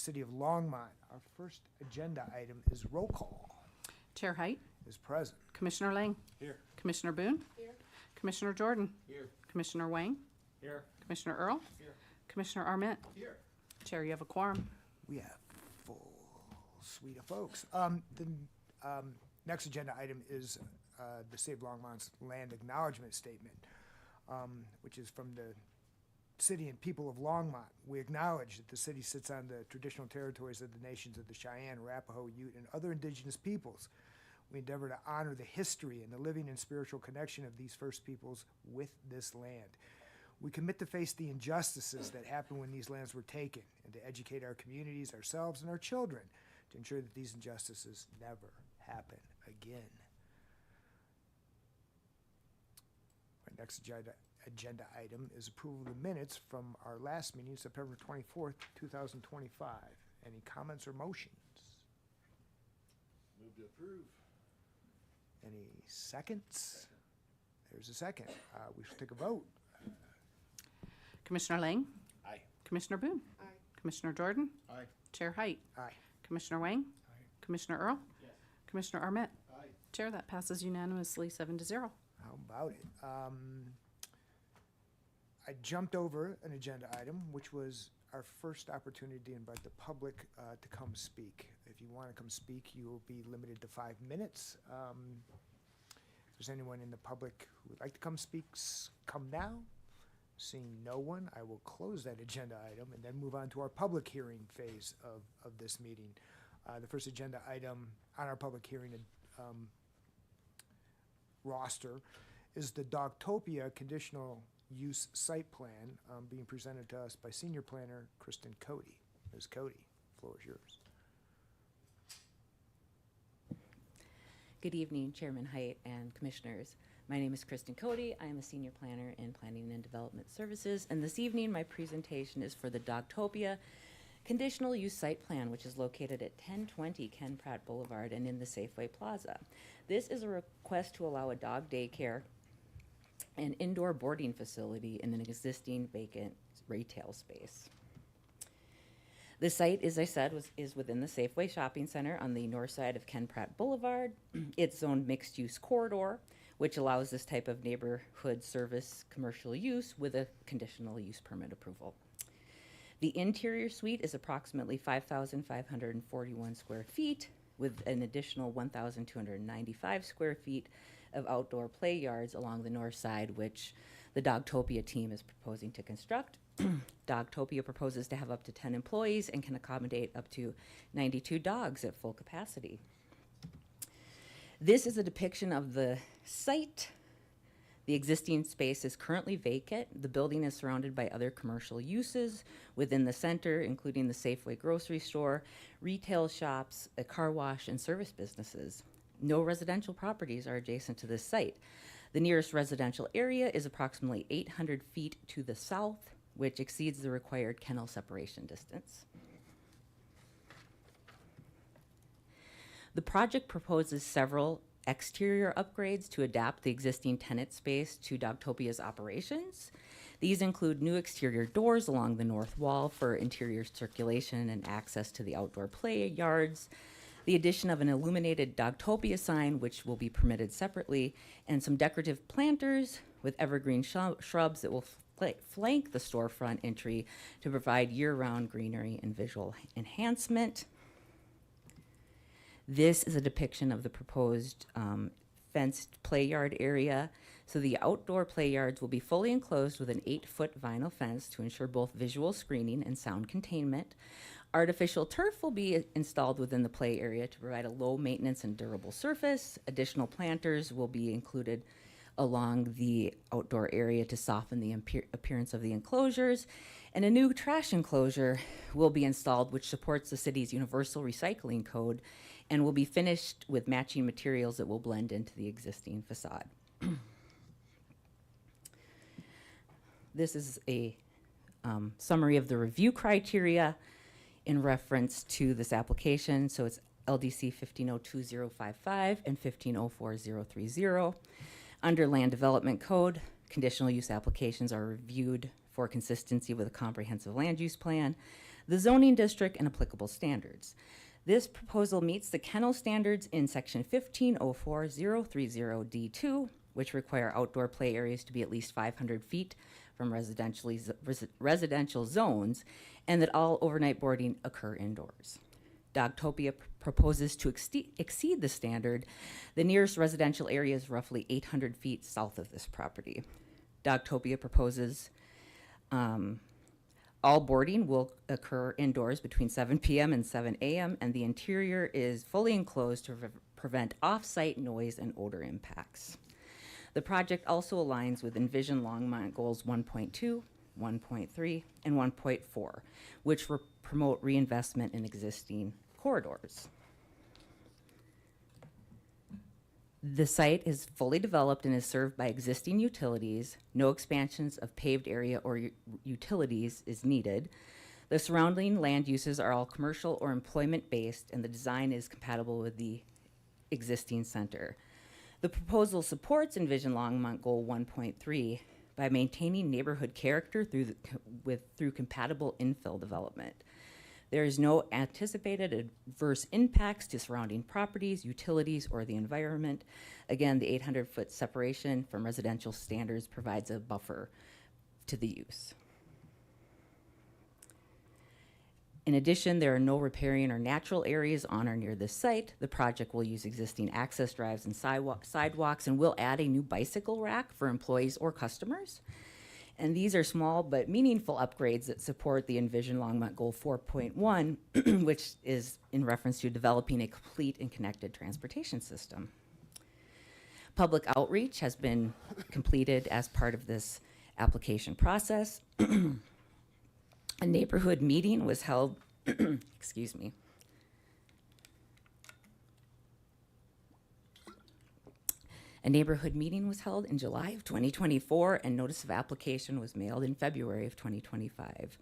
city of Longmont. Our first agenda item is roll call. Chair Height, Is present. Commissioner Lang, Here. Commissioner Boone, Here. Commissioner Jordan, Here. Commissioner Wang, Here. Commissioner Earl, Here. Commissioner Arment. Here. Chair, you have a quorum. We have full suite of folks. The next agenda item is the City of Longmont's land acknowledgement statement, which is from the city and people of Longmont. We acknowledge that the city sits on the traditional territories of the nations of the Cheyenne, Arapaho, Ute, and other indigenous peoples. We endeavor to honor the history and the living and spiritual connection of these first peoples with this land. We commit to face the injustices that happened when these lands were taken and to educate our communities, ourselves, and our children to ensure that these injustices never happen again. Our next agenda item is approval of the minutes from our last meeting, September 24th, 2025. Any comments or motions? Move to approve. Any seconds? There's a second. We should take a vote. Commissioner Lang, Aye. Commissioner Boone, Aye. Commissioner Jordan, Aye. Chair Height, Aye. Commissioner Wang, Aye. Commissioner Earl, Yes. Commissioner Arment. Aye. Chair, that passes unanimously 7-0. How about it? I jumped over an agenda item, which was our first opportunity to invite the public to come speak. If you want to come speak, you will be limited to 5 minutes. If there's anyone in the public who would like to come speak, come now. Seeing no one, I will close that agenda item and then move on to our public hearing phase of this meeting. The first agenda item on our public hearing roster is the Dogtopia conditional use site plan being presented to us by senior planner Kristen Cody. Ms. Cody, floor is yours. Good evening, Chairman Height and Commissioners. My name is Kristen Cody. I am a senior planner in Planning and Development Services, and this evening my presentation is for the Dogtopia Conditional Use Site Plan, which is located at 1020 Ken Pratt Boulevard and in the Safeway Plaza. This is a request to allow a dog daycare and indoor boarding facility in an existing vacant retail space. The site, as I said, is within the Safeway Shopping Center on the north side of Ken Pratt Boulevard. It's zoned mixed-use corridor, which allows this type of neighborhood service commercial use with a conditional use permit approval. The interior suite is approximately 5,541 square feet with an additional 1,295 square feet of outdoor play yards along the north side, which the Dogtopia team is proposing to construct. Dogtopia proposes to have up to 10 employees and can accommodate up to 92 dogs at full capacity. This is a depiction of the site. The existing space is currently vacant. The building is surrounded by other commercial uses within the center, including the Safeway grocery store, retail shops, a car wash, and service businesses. No residential properties are adjacent to this site. The nearest residential area is approximately 800 feet to the south, which exceeds the required kennel separation distance. The project proposes several exterior upgrades to adapt the existing tenant space to Dogtopia's operations. These include new exterior doors along the north wall for interior circulation and access to the outdoor play yards, the addition of an illuminated Dogtopia sign, which will be permitted separately, and some decorative planters with evergreen shrubs that will flank the storefront entry to provide year-round greenery and visual enhancement. This is a depiction of the proposed fenced play yard area. So the outdoor play yards will be fully enclosed with an 8-foot vinyl fence to ensure both visual screening and sound containment. Artificial turf will be installed within the play area to provide a low maintenance and durable surface. Additional planters will be included along the outdoor area to soften the appearance of the enclosures. And a new trash enclosure will be installed, which supports the city's universal recycling code and will be finished with matching materials that will blend into the existing facade. This is a summary of the review criteria in reference to this application. So it's LDC 1502055 and 1504030. Under Land Development Code, conditional use applications are reviewed for consistency with a comprehensive land use plan. the zoning district, and applicable standards. This proposal meets the kennel standards in section 1504030D2, which require outdoor play areas to be at least 500 feet from residential zones, and that all overnight boarding occur indoors. Dogtopia proposes to exceed the standard. The nearest residential area is roughly 800 feet south of this property. Dogtopia proposes all boarding will occur indoors between 7 p.m. and 7 a.m., and the interior is fully enclosed to prevent off-site noise and odor impacts. The project also aligns with Envision Longmont Goals 1.2, 1.3, and 1.4, which promote reinvestment in existing corridors. The site is fully developed and is served by existing utilities. No expansions of paved area or utilities is needed. The surrounding land uses are all commercial or employment-based, and the design is compatible with the existing center. The proposal supports Envision Longmont Goal 1.3 by maintaining neighborhood character through compatible infill development. There is no anticipated adverse impacts to surrounding properties, utilities, or the environment. Again, the 800-foot separation from residential standards provides a buffer to the use. In addition, there are no riparian or natural areas on or near this site. The project will use existing access drives and sidewalks and will add a new bicycle rack for employees or customers. And these are small but meaningful upgrades that support the Envision Longmont Goal 4.1, which is in reference to developing a complete and connected transportation system. Public outreach has been completed as part of this application process. A neighborhood meeting was held, excuse me. A neighborhood meeting was held in July of 2024, and notice of application was mailed in February of 2025.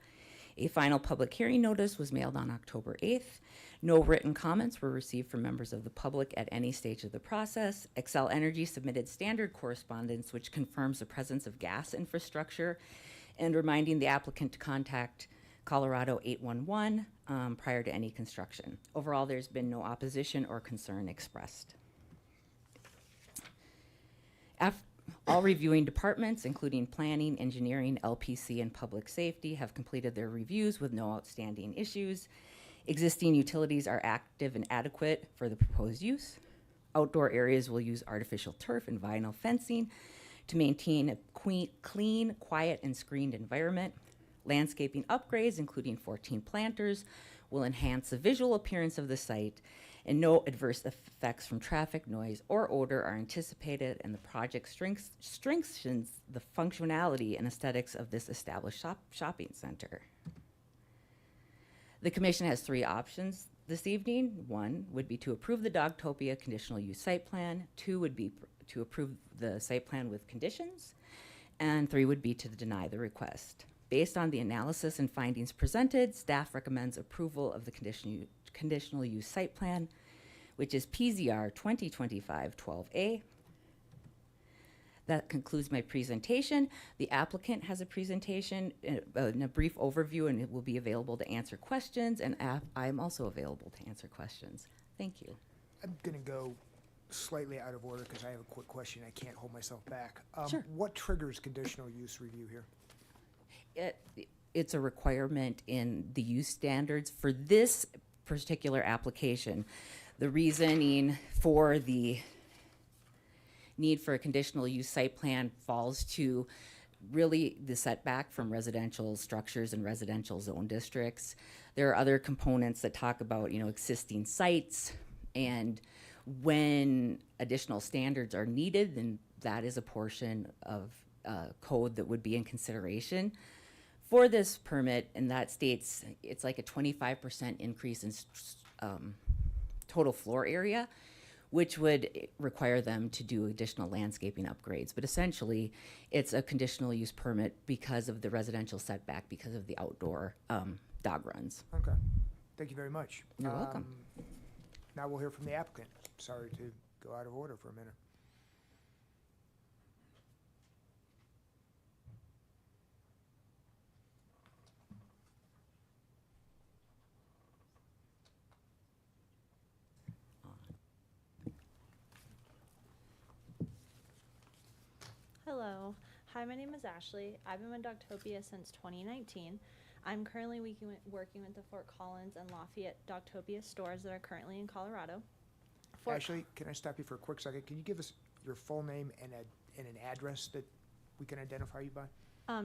A final public hearing notice was mailed on October 8th. No written comments were received from members of the public at any stage of the process. Xcel Energy submitted standard correspondence, which confirms the presence of gas infrastructure, and reminding the applicant to contact Colorado 811 prior to any construction. Overall, there's been no opposition or concern expressed. All reviewing departments, including planning, engineering, LPC, and public safety, have completed their reviews with no outstanding issues. Existing utilities are active and adequate for the proposed use. Outdoor areas will use artificial turf and vinyl fencing to maintain a clean, quiet, and screened environment. Landscaping upgrades, including 14 planters, will enhance the visual appearance of the site, and no adverse effects from traffic, noise, or odor are anticipated, and the project strengthens the functionality and aesthetics of this established shopping center. The commission has three options this evening. One would be to approve the Dogtopia conditional use site plan. Two would be to approve the site plan with conditions. And three would be to deny the request. Based on the analysis and findings presented, staff recommends approval of the conditional use site plan, which is PZR 2025-12A. That concludes my presentation. The applicant has a presentation and a brief overview, and it will be available to answer questions, and I'm also available to answer questions. Thank you. I'm gonna go slightly out of order because I have a quick question. I can't hold myself back. Sure. What triggers conditional use review here? It's a requirement in the use standards for this particular application. The reasoning for the need for a conditional use site plan falls to really the setback from residential structures and residential zone districts. There are other components that talk about, existing sites, and when additional standards are needed, then that is a portion of code that would be in consideration for this permit, and that states it's like a 25% increase in total floor area, which would require them to do additional landscaping upgrades. But essentially, it's a conditional use permit because of the residential setback, because of the outdoor dog runs. Okay, thank you very much. You're welcome. Now we'll hear from the applicant. Sorry to go out of order for a minute. Hello. Hi, my name is Ashley. I've been with Doctopia since 2019. I'm currently working with the Fort Collins and Lafayette Doctopia stores that are currently in Colorado. Ashley, can I stop you for a quick second? Can you give us your full name and an address that we can identify you by?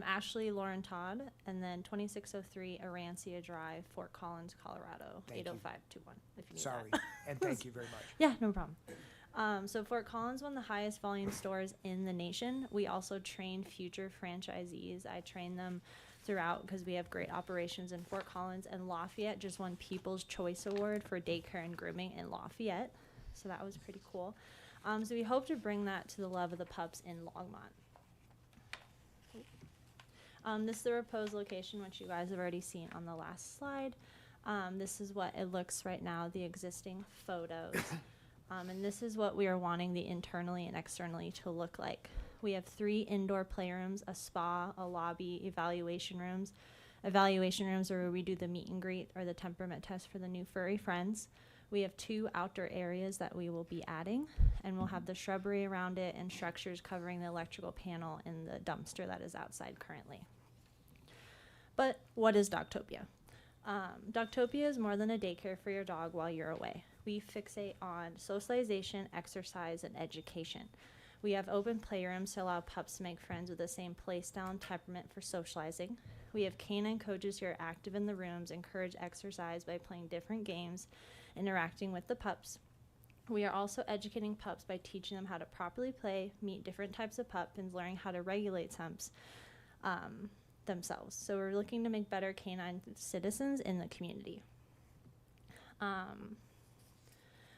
Ashley Lauren Todd, and then 2603 Arancia Drive, Fort Collins, Colorado, Thank you. 80521, if you need Sorry, that. and thank you very much. Yeah, no problem. So Fort Collins, one of the highest volume stores in the nation. We also train future franchisees. I train them throughout because we have great operations in Fort Collins, and Lafayette just won People's Choice Award for daycare and grooming in Lafayette. So that was pretty cool. So we hope to bring that to the love of the pups in Longmont. This is the proposed location, which you guys have already seen on the last slide. This is what it looks right now, the existing photos. And this is what we are wanting the internally and externally to look like. We have 3 indoor playrooms, a spa, a lobby, evaluation rooms. Evaluation rooms are where we do the meet and greet or the temperament test for the new furry friends. We have 2 outdoor areas that we will be adding, and we'll have the shrubbery around it and structures covering the electrical panel and the dumpster that is outside currently. But what is Doctopia? Doctopia is more than a daycare for your dog while you're away. We fixate on socialization, exercise, and education. We have open playrooms to allow pups to make friends with the same play style and temperament for socializing. We have canine coaches who are active in the rooms, encourage exercise by playing different games, interacting with the pups. We are also educating pups by teaching them how to properly play, meet different types of pups, and learning how to regulate themselves. So we're looking to make better canine citizens in the community.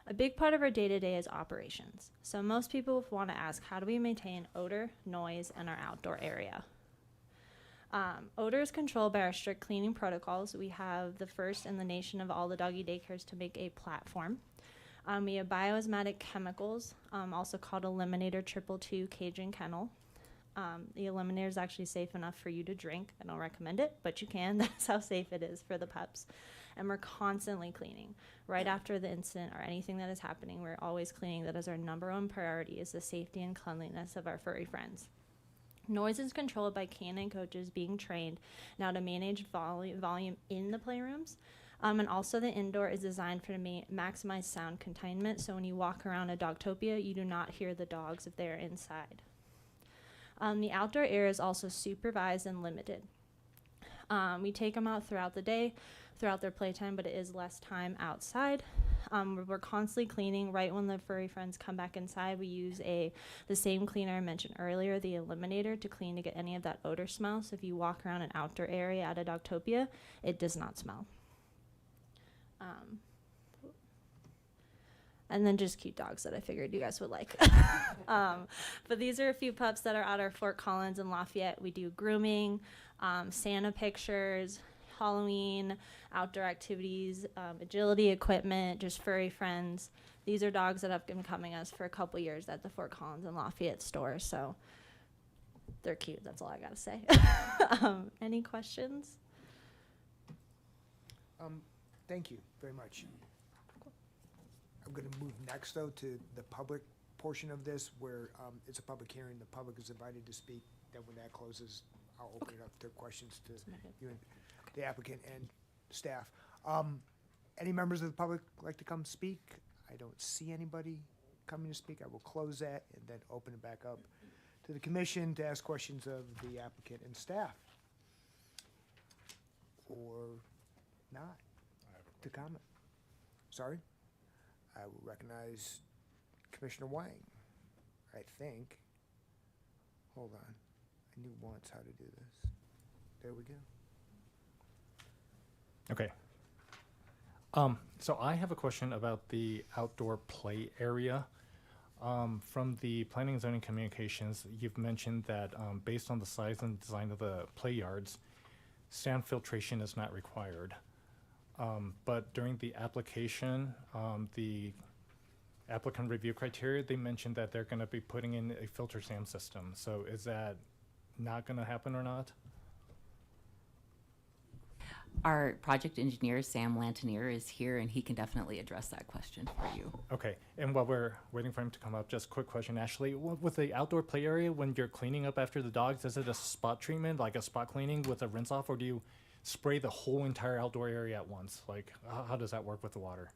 A big part of our day-to-day is operations. So most people want to ask, how do we maintain odor, noise, and our outdoor area? Odor is controlled by our strict cleaning protocols. We have the first in the nation of all the doggy daycares to make a platform. We have bioosmotic chemicals, also called Eliminator 222 Cage and Kennel. The Eliminator is actually safe enough for you to drink. I don't recommend it, but you can. That's how safe it is for the pups. And we're constantly cleaning. Right after the incident or anything that is happening, we're always cleaning. That is our number 1 priority, is the safety and cleanliness of our furry friends. Noise is controlled by canine coaches being trained now to manage volume in the playrooms. And also the indoor is designed for maximize sound containment. So when you walk around a Doctopia, you do not hear the dogs if they are inside. The outdoor area is also supervised and limited. We take them out throughout the day, throughout their playtime, but it is less time outside. We're constantly cleaning. Right when the furry friends come back inside, we use the same cleaner I mentioned earlier, the Eliminator, to clean to get any of that odor smell. So if you walk around an outdoor area at a Doctopia, it does not smell. And then just cute dogs that I figured you guys would like. But these are a few pups that are at our Fort Collins and Lafayette. We do grooming, Santa pictures, Halloween, outdoor activities, agility equipment, just furry friends. These are dogs that have been coming us for a couple years at the Fort Collins and Lafayette store. So they're cute. That's all I got to say. Any questions? Thank you very much. I'm going to move next, though, to the public portion of this, where it's a public hearing. The public is invited to speak. Then when that closes, I'll open it up to questions to you and the applicant and staff. Any members of the public like to come speak? I don't see anybody coming to speak. I will close that and then open it back up to the commission to ask questions of the applicant and staff. Or not, to comment. Sorry? I will recognize Commissioner Wang, I think. Hold on. I knew once how to do this. There we go. Okay. So I have a question about the outdoor play area. From the Planning and Zoning Communications, you've mentioned that based on the size and design of the play yards, sound filtration is not required. But during the application, the applicant review criteria, they mentioned that they're going to be putting in a filter sound system. So is that not going to happen or not? Our project engineer, Sam Lantinier, is here, and he can definitely address that question for you. Okay, and while we're waiting for him to come up, just a quick question, Ashley. With the outdoor play area, when you're cleaning up after the dogs, is it a spot treatment, like a spot cleaning with a rinse off, or do you spray the whole entire outdoor area at once? Like, how does that work with the water?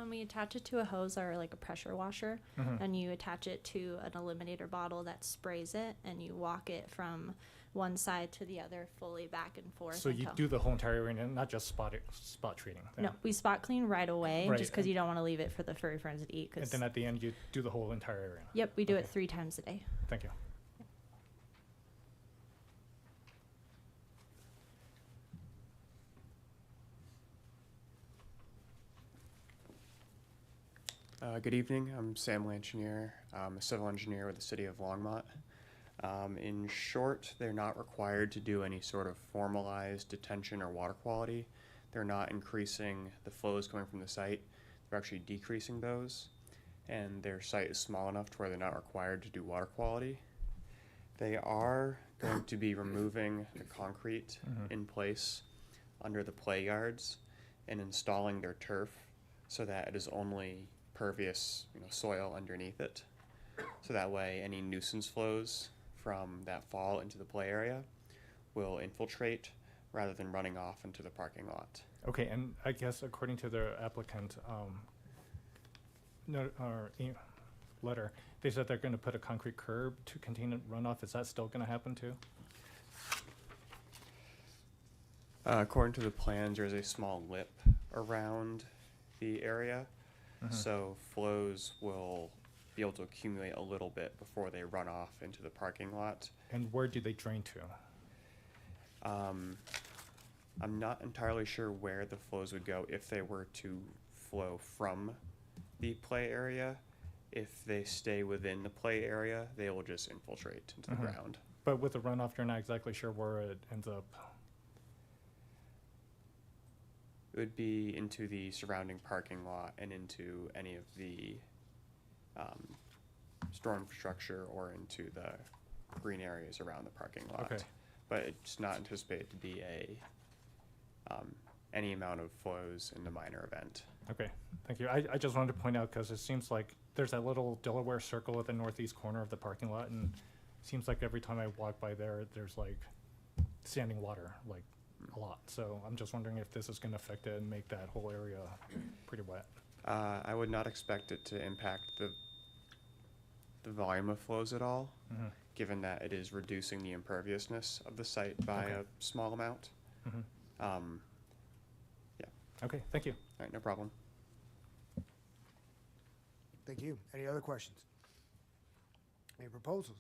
We attach it to a hose or like a pressure washer, and you attach it to an eliminator bottle that sprays it, and you walk it from one side to the other, fully back and forth. So you do the whole entire area, and not just spot treating? No, we spot clean right away, Right, just because and- you don't want to leave it for the furry friends to eat. And 'Cause then at the end, you do the whole entire area? yep, we do it Okay. 3 times a day. Thank you. Good evening. I'm Sam Lanchinier. I'm a civil engineer with the city of Longmont. In short, they're not required to do any sort of formalized detention or water quality. They're not increasing the flows coming from the site. They're actually decreasing those. And their site is small enough to where they're not required to do water quality. They are going to be removing the concrete in place under the play yards and installing their turf so that it is only pervious, soil underneath it. So that way any nuisance flows from that fall into the play area will infiltrate rather than running off into the parking lot. Okay, and I guess according to the applicant, letter, they said they're going to put a concrete curb to contain runoff. Is that still going to happen too? According to the plans, there's a small lip around the area, so flows will be able to accumulate a little bit before they run off into the parking lot. And where do they drain to? I'm not entirely sure where the flows would go if they were to flow from the play area. If they stay within the play area, they will just infiltrate into the ground. But with the runoff, you're not exactly sure where it ends up. It would be into the surrounding parking lot and into any of the store infrastructure or into the green areas around the parking lot. Okay. But it's not anticipated to be any amount of flows in the minor event. Okay, thank you. I just wanted to point out because it seems like there's that little Delaware circle at the northeast corner of the parking lot, and it seems like every time I walk by there, there's like standing water, like a lot. So I'm just wondering if this is going to affect it and make that whole area pretty wet. I would not expect it to impact the volume of flows at all, given that it is reducing the imperviousness of the site by Okay. a small amount. Okay, thank you. All right, no problem. Thank you. Any other questions? Any proposals?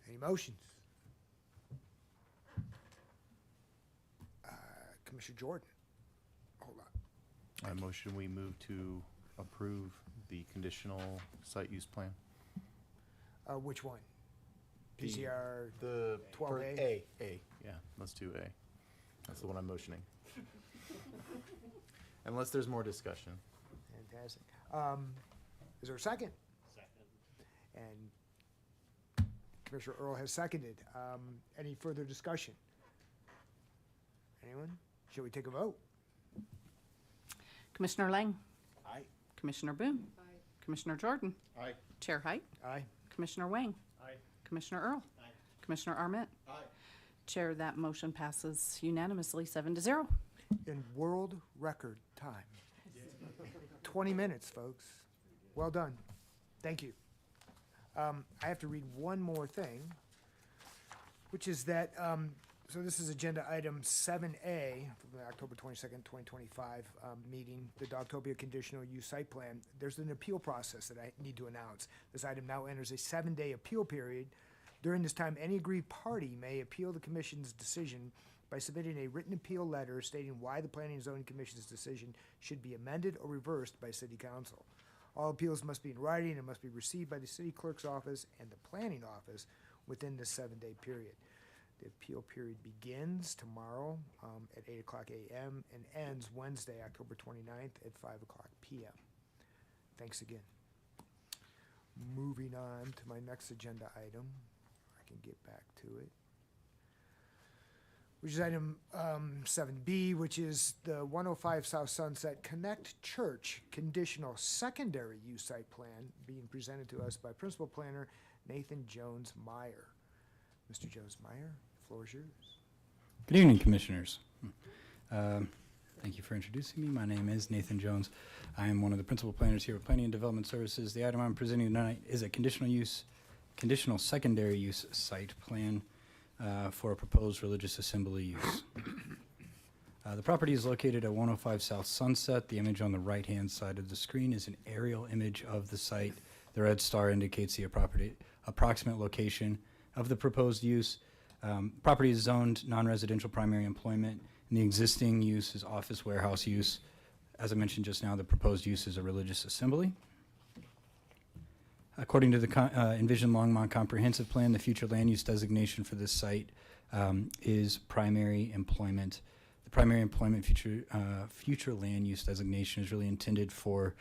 Any motions? Commissioner Jordan, hold on. I motion we move to approve the conditional site use plan. Which one? The- PCR The 12A? A, yeah, let's do A. That's the one I'm motioning. Unless there's more discussion. Fantastic. Is there a second? Second. And Commissioner Earl has seconded. Any further discussion? Anyone? Shall we take a vote? Commissioner Lang. Aye. Commissioner Boone. Commissioner Jordan. Aye. Chair Height. Aye. Commissioner Wang. Aye. Commissioner Earl. Commissioner Arment. Chair, that motion passes unanimously 7-0. In world record time. 20 minutes, folks. Well done. Thank you. I have to read one more thing, which is that, so this is agenda item 7A from the October 22nd, 2025 meeting, the Dogtopia Conditional Use Site Plan. There's an appeal process that I need to announce. This item now enters a 7-day appeal period. During this time, any aggrieved party may appeal the commission's decision by submitting a written appeal letter stating why the Planning and Zoning Commission's decision should be amended or reversed by City Council. All appeals must be in writing and must be received by the City Clerk's office and the Planning Office within this 7-day period. The appeal period begins tomorrow at 8 o'clock a.m. and ends Wednesday, October 29th at 5 o'clock p.m. Thanks again. moving on to my next agenda item. I can get back to it. Which is item 7B, which is the 105 South Sunset Connect Church conditional secondary use site plan being presented to us by Principal Planner Nathan Jones Meyer. Mr. Jones Meyer, the floor is yours. Good evening, Commissioners. Thank you for introducing me. My name is Nathan Jones. I am one of the principal planners here at Planning and Development Services. The item I'm presenting tonight is a conditional secondary use site plan for a proposed religious assembly use. The property is located at 105 South Sunset. The image on the right-hand side of the screen is an aerial image of the site. The red star indicates the approximate location of the proposed use. Property is zoned non-residential primary employment, and the existing use is office warehouse use. As I mentioned just now, the proposed use is a religious assembly. According to the Envision Longmont Comprehensive Plan, the future land use designation for this site is primary employment. The primary employment future land use designation is really intended for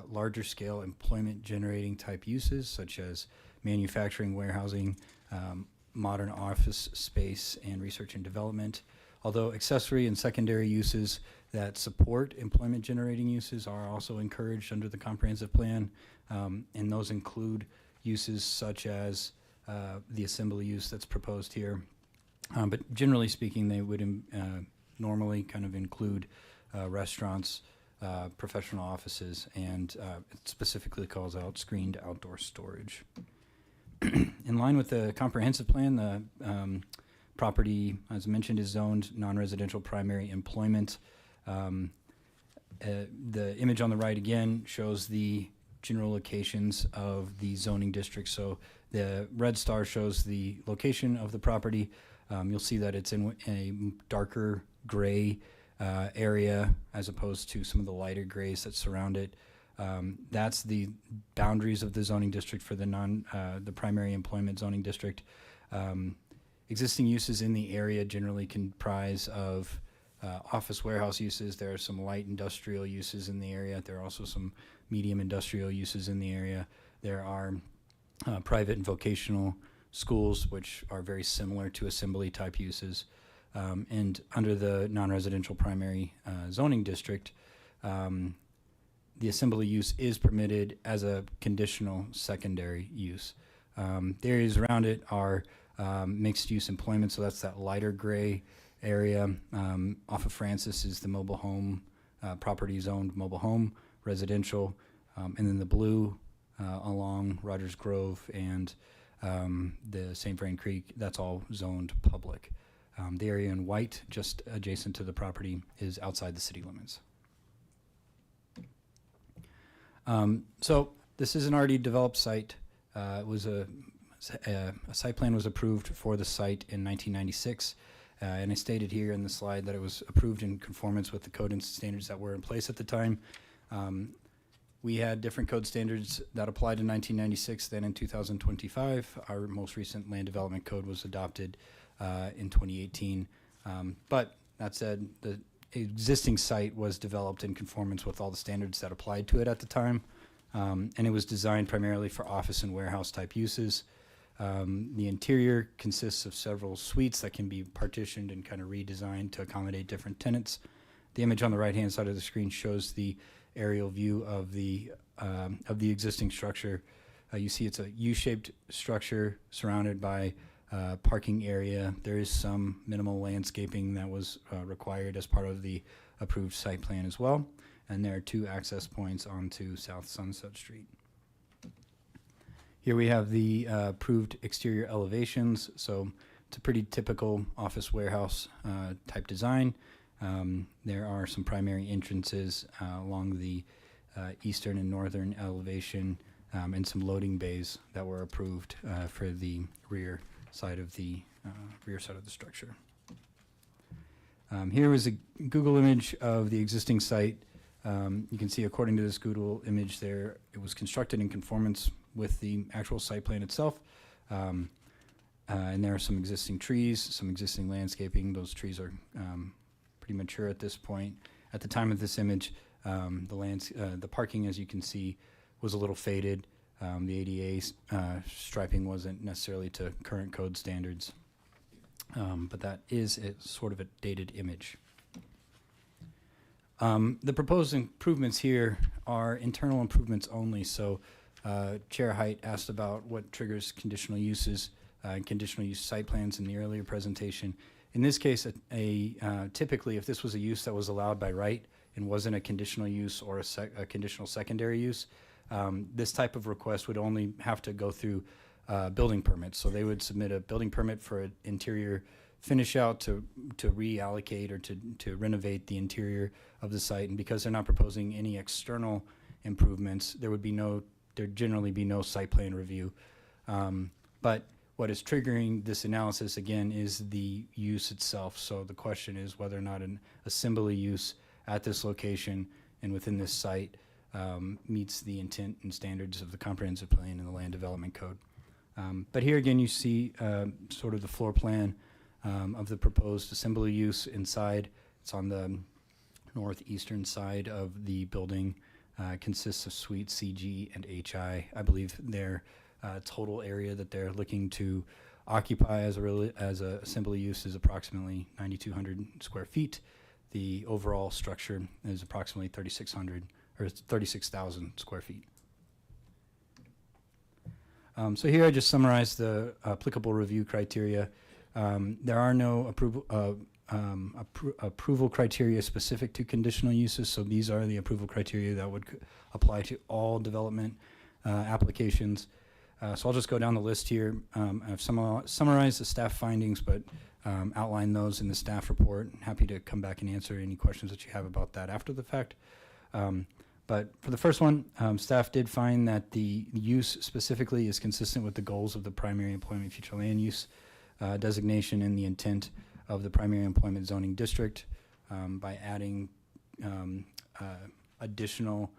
larger scale employment generating type uses such as manufacturing, warehousing, modern office space, and research and development. Although accessory and secondary uses that support employment generating uses are also encouraged under the comprehensive plan, and those include uses such as the assembly use that's proposed here. But generally speaking, they would normally kind of include restaurants, professional offices, and it specifically calls out screened outdoor storage. In line with the comprehensive plan, the property, as mentioned, is zoned non-residential primary employment. The image on the right again shows the general locations of the zoning district. So the red star shows the location of the property. You'll see that it's in a darker gray area as opposed to some of the lighter grays that surround it. That's the boundaries of the zoning district for the primary employment zoning district. Existing uses in the area generally comprise of office warehouse uses. There are some light industrial uses in the area. There are also some medium industrial uses in the area. There are private and vocational schools, which are very similar to assembly type uses. And under the non-residential primary zoning district, the assembly use is permitted as a conditional secondary use. The areas around it are mixed use employment, so that's that lighter gray area. Off of Francis is the mobile home, property zoned mobile home, residential, and then the blue along Rogers Grove and the St. Vrain Creek, that's all zoned public. The area in white, just adjacent to the property, is outside the city limits. So this is an already developed site. It was a site plan was approved for the site in 1996, and I stated here in the slide that it was approved in conformance with the code and standards that were in place at the time. We had different code standards that applied in 1996. Then in 2025, our most recent land development code was adopted in 2018. But that said, the existing site was developed in conformance with all the standards that applied to it at the time, and it was designed primarily for office and warehouse type uses. The interior consists of several suites that can be partitioned and kind of redesigned to accommodate different tenants. The image on the right-hand side of the screen shows the aerial view of the existing structure. You see it's a U-shaped structure surrounded by parking area. There is some minimal landscaping that was required as part of the approved site plan as well. And there are 2 access points onto South Sunset Street. Here we have the approved exterior elevations. So it's a pretty typical office warehouse type design. There are some primary entrances along the eastern and northern elevation, and some loading bays that were approved for the rear side of the structure. Here is a Google image of the existing site. You can see, according to this Google image there, it was constructed in conformance with the actual site plan itself. And there are some existing trees, some existing landscaping. Those trees are pretty mature at this point. At the time of this image, the parking, as you can see, was a little faded. The ADA striping wasn't necessarily to current code standards, but that is sort of a dated image. The proposed improvements here are internal improvements only. So Chair Height asked about what triggers conditional uses and conditional use site plans in the earlier presentation. In this case, typically if this was a use that was allowed by right and wasn't a conditional use or a conditional secondary use, this type of request would only have to go through building permits. So they would submit a building permit for an interior finish out to reallocate or to renovate the interior of the site. And because they're not proposing any external improvements, there'd generally be no site plan review. But what is triggering this analysis again is the use itself. So the question is whether or not an assembly use at this location and within this site meets the intent and standards of the comprehensive plan and the land development code. But here again, you see sort of the floor plan of the proposed assembly use inside. It's on the northeastern side of the building. Consists of suite C, G, and HI. I believe their total area that they're looking to occupy as a assembly use is approximately 9,200 square feet. The overall structure is approximately 3,600 or 36,000 square feet. So here I just summarized the applicable review criteria. There are no approval criteria specific to conditional uses, so these are the approval criteria that would apply to all development applications. So I'll just go down the list here. I've summarized the staff findings, but outline those in the staff report. Happy to come back and answer any questions that you have about that after the fact. But for the first one, staff did find that the use specifically is consistent with the goals of the primary employment future land use designation and the intent of the primary employment zoning district by adding additional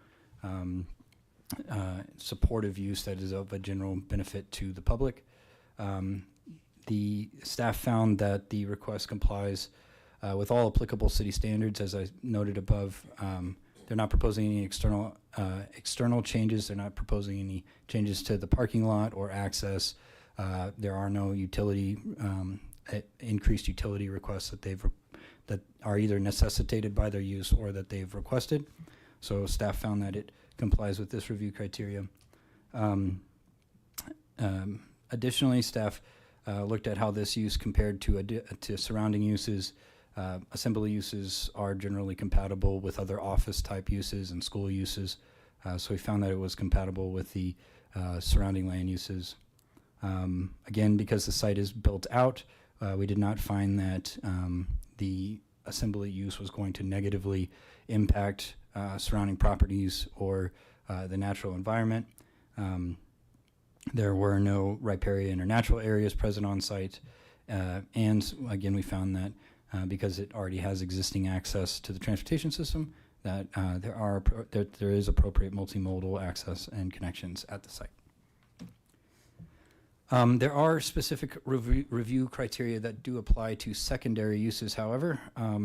supportive use that is of a general benefit to the public. The staff found that the request complies with all applicable city standards. As I noted above, they're not proposing any external changes. They're not proposing any changes to the parking lot or access. There are no increased utility requests that are either necessitated by their use or that they've requested. So staff found that it complies with this review criteria. Additionally, staff looked at how this use compared to surrounding uses. Assembly uses are generally compatible with other office type uses and school uses. So we found that it was compatible with the surrounding land uses. Again, because the site is built out, we did not find that the assembly use was going to negatively impact surrounding properties or the natural environment. There were no riparian or natural areas present on site. And again, we found that because it already has existing access to the transportation system, that there is appropriate multimodal access and connections at the site. There are specific review criteria that do apply to secondary uses, however.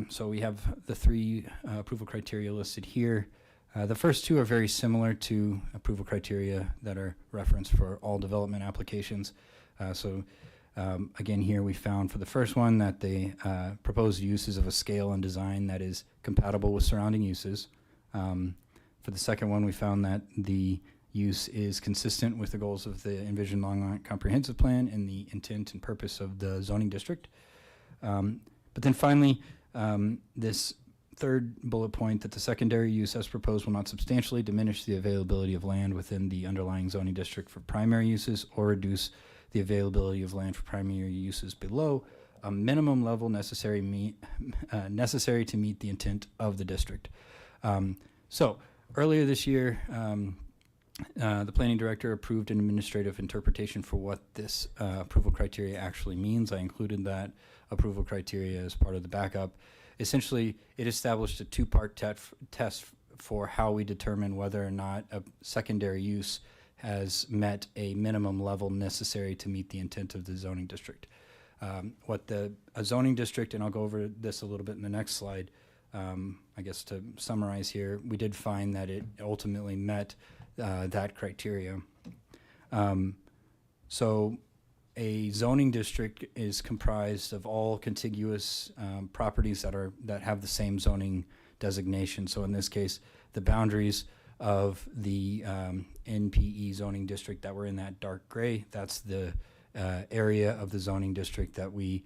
So we have the three approval criteria listed here. The first two are very similar to approval criteria that are referenced for all development applications. Again, here we found for the first one that the proposed use is of a scale and design that is compatible with surrounding uses. For the second one, we found that the use is consistent with the goals of the envisioned Longmont comprehensive plan and the intent and purpose of the zoning district. But then finally, this third bullet point that the secondary use as proposed will not substantially diminish the availability of land within the underlying zoning district for primary uses or reduce the availability of land for primary uses below a minimum level necessary to meet the intent of the district. So earlier this year, the planning director approved an administrative interpretation for what this approval criteria actually means. I included that approval criteria as part of the backup. Essentially, it established a two-part test for how we determine whether or not a secondary use has met a minimum level necessary to meet the intent of the zoning district. A zoning district, and I'll go over this a little bit in the next slide, I guess to summarize here, we did find that it ultimately met that criteria. So a zoning district is comprised of all contiguous properties that have the same zoning designation. So in this case, the boundaries of the NPE zoning district that were in that dark gray, that's the area of the zoning district that we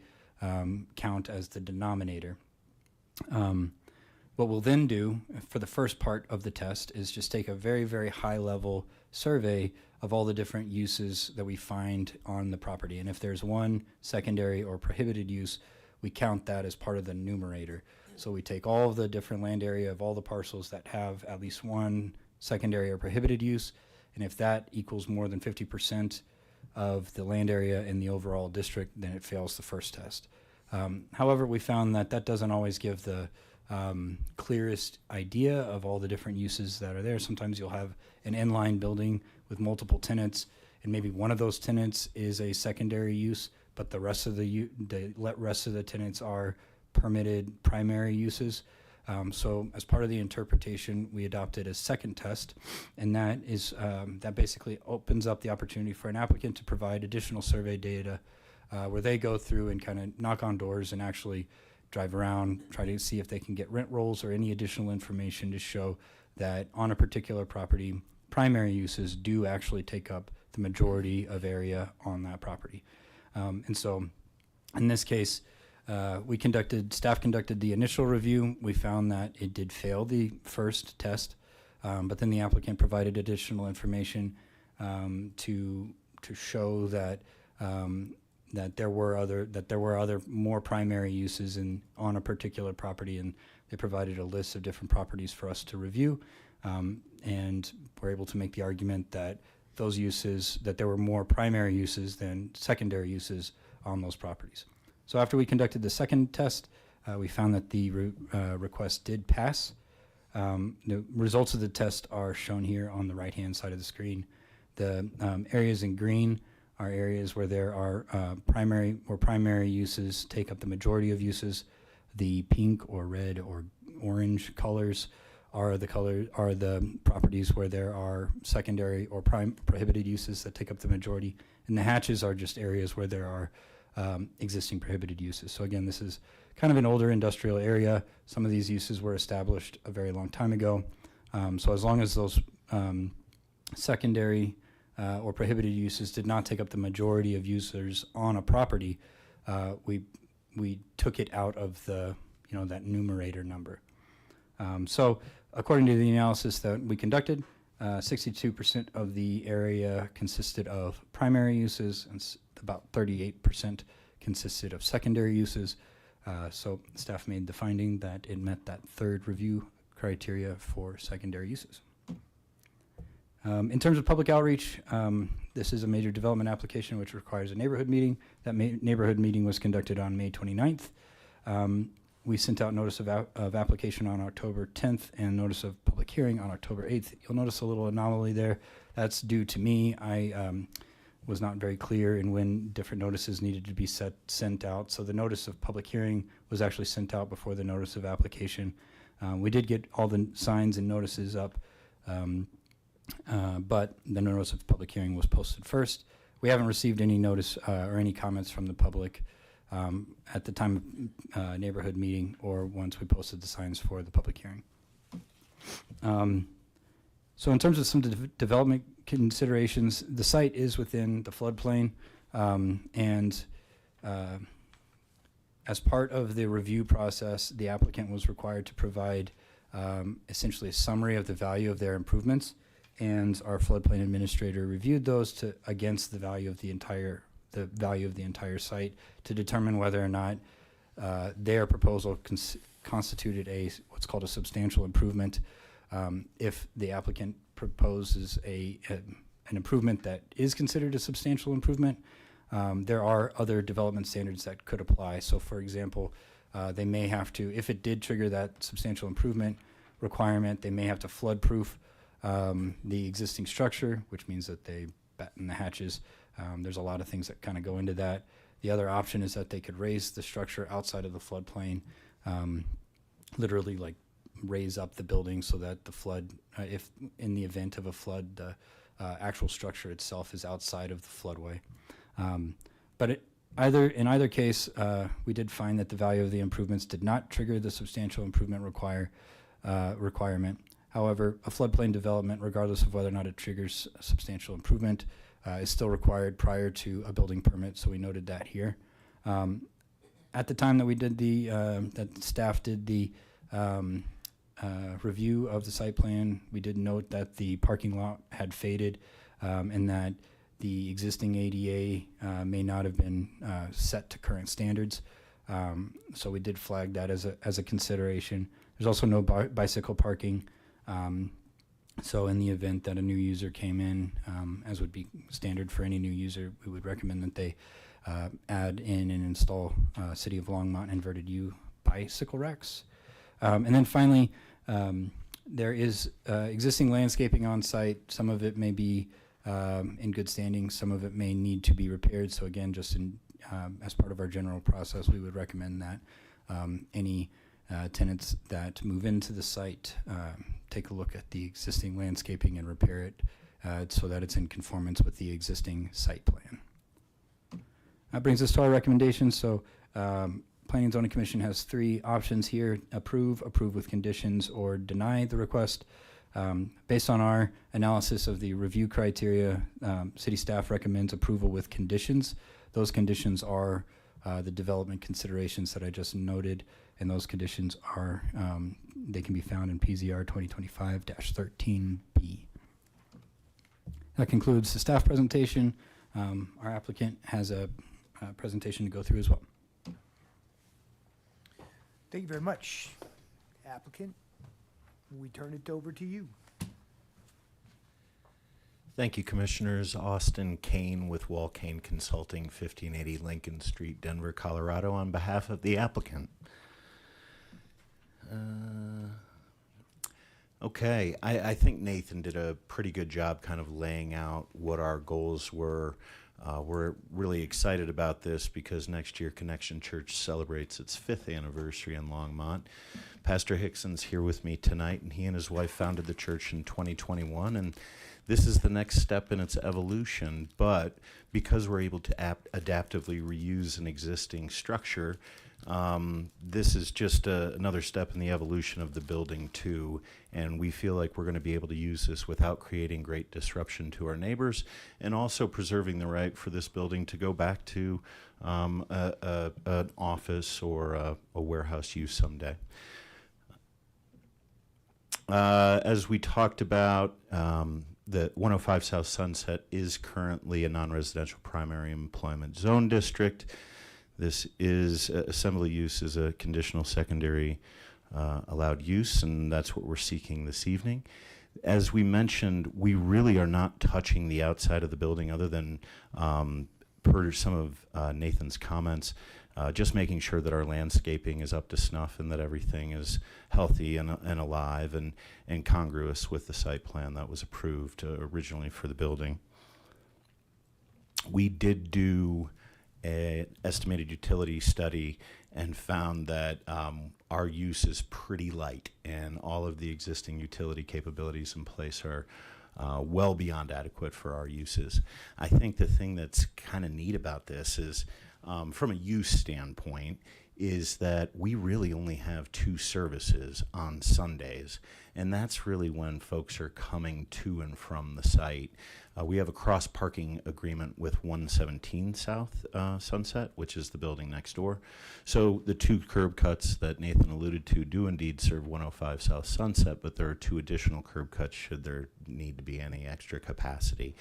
count as the denominator. What we'll then do for the first part of the test is just take a very, very high level survey of all the different uses that we find on the property. And if there's one secondary or prohibited use, we count that as part of the numerator. So we take all of the different land area of all the parcels that have at least one secondary or prohibited use, and if that equals more than 50% of the land area in the overall district, then it fails the first test. However, we found that that doesn't always give the clearest idea of all the different uses that are there. Sometimes you'll have an inline building with multiple tenants, and maybe one of those tenants is a secondary use, but the rest of the rest of the tenants are permitted primary uses. So as part of the interpretation, we adopted a second test, and that is that basically opens up the opportunity for an applicant to provide additional survey data where they go through and kind of knock on doors and actually drive around, try to see if they can get rent rolls or any additional information to show that on a particular property, primary uses do actually take up the majority of area on that property. And so in this case, staff conducted the initial review. We found that it did fail the first test, but then the applicant provided additional information to show that that there were other more primary uses on a particular property, and they provided a list of different properties for us to review, and we're able to make the argument that those uses, that there were more primary uses than secondary uses on those properties. So after we conducted the second test, we found that the request did pass. The results of the test are shown here on the right-hand side of the screen. The areas in green are areas where there are primary uses take up the majority of uses. The pink or red or orange colors are the properties where there are secondary or prohibited uses that take up the majority, and the hatches are just areas where there are existing prohibited uses. So again, this is kind of an older industrial area. Some of these uses were established a very long time ago. So as long as those secondary or prohibited uses did not take up the majority of users on a property, we took it out of the that numerator number. So according to the analysis that we conducted, 62% of the area consisted of primary uses, and about 38% consisted of secondary uses. So staff made the finding that it met that third review criteria for secondary uses. In terms of public outreach, this is a major development application which requires a neighborhood meeting. That neighborhood meeting was conducted on May 29th. We sent out notice of application on October 10th and notice of public hearing on October 8th. You'll notice a little anomaly there. That's due to me. I was not very clear in when different notices needed to be sent out. So the notice of public hearing was actually sent out before the notice of application. We did get all the signs and notices up, but the notice of public hearing was posted first. We haven't received any notice or any comments from the public at the time of neighborhood meeting or once we posted the signs for the public hearing. So in terms of some development considerations, the site is within the floodplain, and as part of the review process, the applicant was required to provide essentially a summary of the value of their improvements, and our floodplain administrator reviewed those against the value of the entire site to determine whether or not their proposal constituted what's called a substantial improvement. If the applicant proposes an improvement that is considered a substantial improvement, there are other development standards that could apply. So for example, they may have to, if it did trigger that substantial improvement requirement, they may have to flood-proof the existing structure, which means that they batten the hatches. There's a lot of things that kind of go into that. The other option is that they could raise the structure outside of the floodplain literally like raise up the building so that the flood, if in the event of a flood, the actual structure itself is outside of the floodway. But in either case, we did find that the value of the improvements did not trigger the substantial improvement requirement. However, a floodplain development, regardless of whether or not it triggers a substantial improvement, is still required prior to a building permit, so we noted that here. At the time that we did that staff did the review of the site plan, we did note that the parking lot had faded and that the existing ADA may not have been set to current standards. So we did flag that as a consideration. There's also no bicycle parking. So in the event that a new user came in, as would be standard for any new user, we would recommend that they add in and install City of Longmont inverted U bicycle racks. And then finally, there is existing landscaping on site. Some of it may be in good standing. Some of it may need to be repaired. So again, just as part of our general process, we would recommend that any tenants that move into the site take a look at the existing landscaping and repair it so that it's in conformance with the existing site plan. That brings us to our recommendations. So Planning and Zoning Commission has 3 options here: approve with conditions, or deny the request. Based on our analysis of the review criteria, city staff recommends approval with conditions. Those conditions are the development considerations that I just noted, and those conditions are, they can be found in PZR 2025-13B. That concludes the staff presentation. Our applicant has a presentation to go through as well. Thank you very much, applicant. We turn it over to you. Thank you, Commissioners. Austin Kane with Wall Kane Consulting, 1580 Lincoln Street, Denver, Colorado, on behalf of the applicant. Okay, I think Nathan did a pretty good job kind of laying out what our goals were. We're really excited about this because next year Connection Church celebrates its 5th anniversary in Longmont. Pastor Hickson's here with me tonight, and he and his wife founded the church in 2021, and this is the next step in its evolution. But because we're able to adaptively reuse an existing structure, this is just another step in the evolution of the building too, and we feel like we're going to be able to use this without creating great disruption to our neighbors, and also preserving the right for this building to go back to an office or a warehouse use someday. As we talked about, the 105 South Sunset is currently a non-residential primary employment zone district. This is assembly use is a conditional secondary allowed use, and that's what we're seeking this evening. As we mentioned, we really are not touching the outside of the building other than per some of Nathan's comments, just making sure that our landscaping is up to snuff and that everything is healthy and alive and congruous with the site plan that was approved originally for the building. We did do an estimated utility study and found that our use is pretty light, and all of the existing utility capabilities in place are well beyond adequate for our uses. I think the thing that's kind of neat about this is, from a use standpoint, is that we really only have 2 services on Sundays, and that's really when folks are coming to and from the site. We have a cross-parking agreement with 117 South Sunset, which is the building next door. So the 2 curb cuts that Nathan alluded to do indeed serve 105 South Sunset, but there are 2 additional curb cuts should there need to be any extra capacity.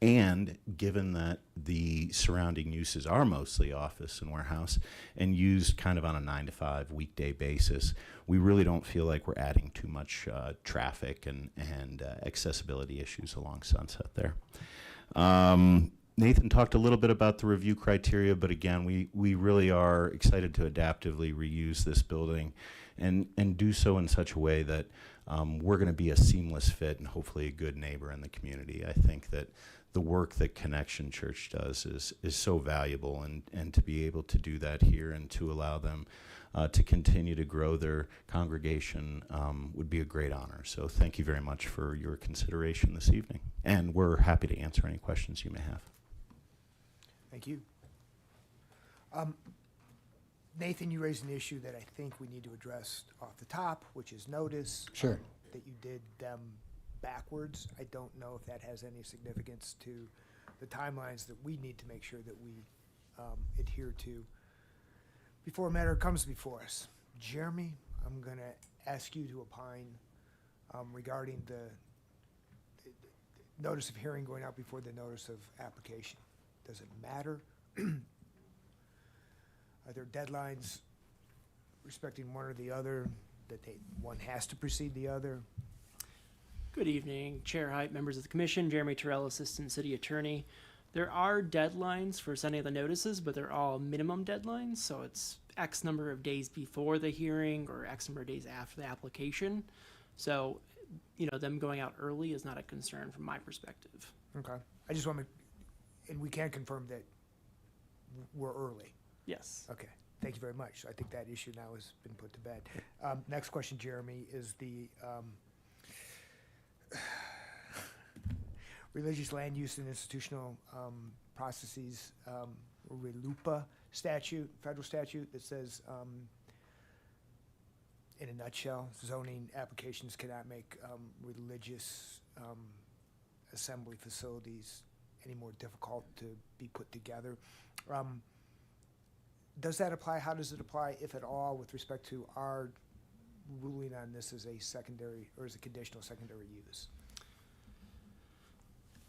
And given that the surrounding uses are mostly office and warehouse and used kind of on a 9-to-5 weekday basis, we really don't feel like we're adding too much traffic and accessibility issues along Sunset there. Nathan talked a little bit about the review criteria, but again, we really are excited to adaptively reuse this building and do so in such a way that we're going to be a seamless fit and hopefully a good neighbor in the community. I think that the work that Connection Church does is so valuable, and to be able to do that here and to allow them to continue to grow their congregation would be a great honor. So thank you very much for your consideration this evening. And we're happy to answer any questions you may have. Thank you. Nathan, you raised an issue that I think we need to address off the top, which is notice. Sure. That you did them backwards. I don't know if that has any significance to the timelines that we need to make sure that we adhere to before a matter comes before us. Jeremy, I'm going to ask you to opine regarding the notice of hearing going out before the notice of application. Does it matter? Are there deadlines respecting one or the other, that one has to precede the other? Good evening, Chair Height, members of the Commission. Jeremy Terrell, Assistant City Attorney. There are deadlines for sending the notices, but they're all minimum deadlines, so it's X number of days before the hearing or X number of days after the application. So, them going out early is not a concern from my perspective. Okay. I just want to, and we can confirm that we're early. Yes. Okay. Thank you very much. I think that issue now has been put to bed. Next question, Jeremy, is the religious land use and institutional processes, RLUIPA statute, federal statute that says, in a nutshell, zoning applications cannot make religious assembly facilities any more difficult to be put together. Does that apply? How does it apply, if at all, with respect to our ruling on this as a secondary or as a conditional secondary use?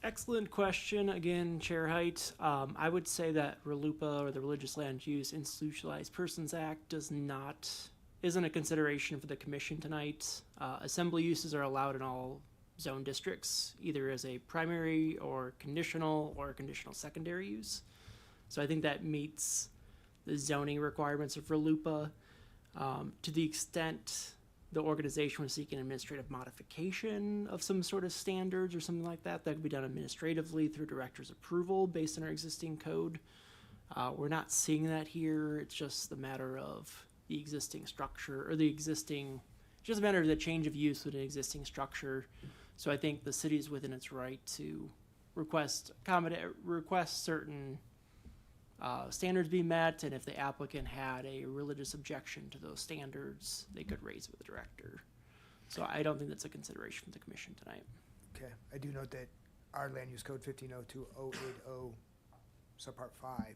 Excellent question. Again, Chair Height, I would say that RLUIPA, or the Religious Land Use Institutionalized Persons Act, isn't a consideration for the Commission tonight. Assembly uses are allowed in all zone districts, either as a primary or conditional secondary use. So I think that meets the zoning requirements of RLUIPA. To the extent the organization was seeking administrative modification of some sort of standards or something like that, that could be done administratively through director's approval based on our existing code. We're not seeing that here. It's just the matter of the existing structure, or it's just a matter of the change of use with an existing structure. So I think the city is within its right to request certain standards be met, and if the applicant had a religious objection to those standards, they could raise it with the director. So I don't think that's a consideration for the Commission tonight. Okay. I do note that our land use code 1502-080 subpart 5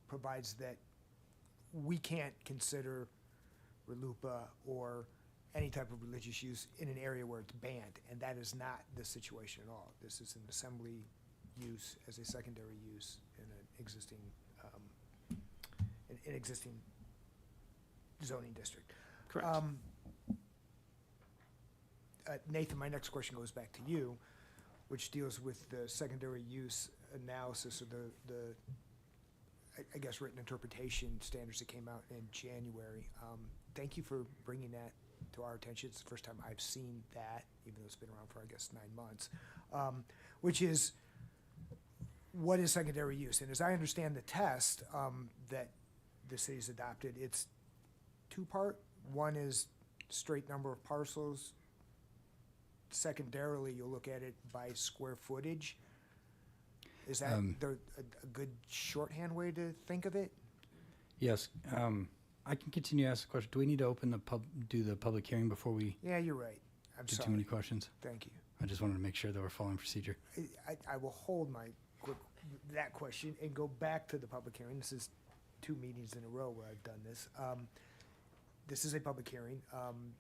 provides that we can't consider RLUIPA or any type of religious use in an area where it's banned, and that is not the situation at all. This is an assembly use as a secondary use in an existing existing zoning district. Correct. Nathan, my next question goes back to you, which deals with the secondary use analysis, or the I guess written interpretation standards that came out in January. Thank you for bringing that to our attention. It's the first time I've seen that, even though it's been around for, I guess, 9 months, which is, what is secondary use? And as I understand the test that the city's adopted, it's two-part. One is straight number of parcels. Secondarily, you'll look at it by square footage. Is that a good shorthand way to think of it? Yes. I can continue to ask the question. Do we need to open do the public hearing before we Yeah, you're right. I'm do sorry. too many questions? Thank you. I just wanted to make sure that we're following procedure. I will hold that question and go back to the public hearing. This is 2 meetings in a row where I've done this. This is a public hearing.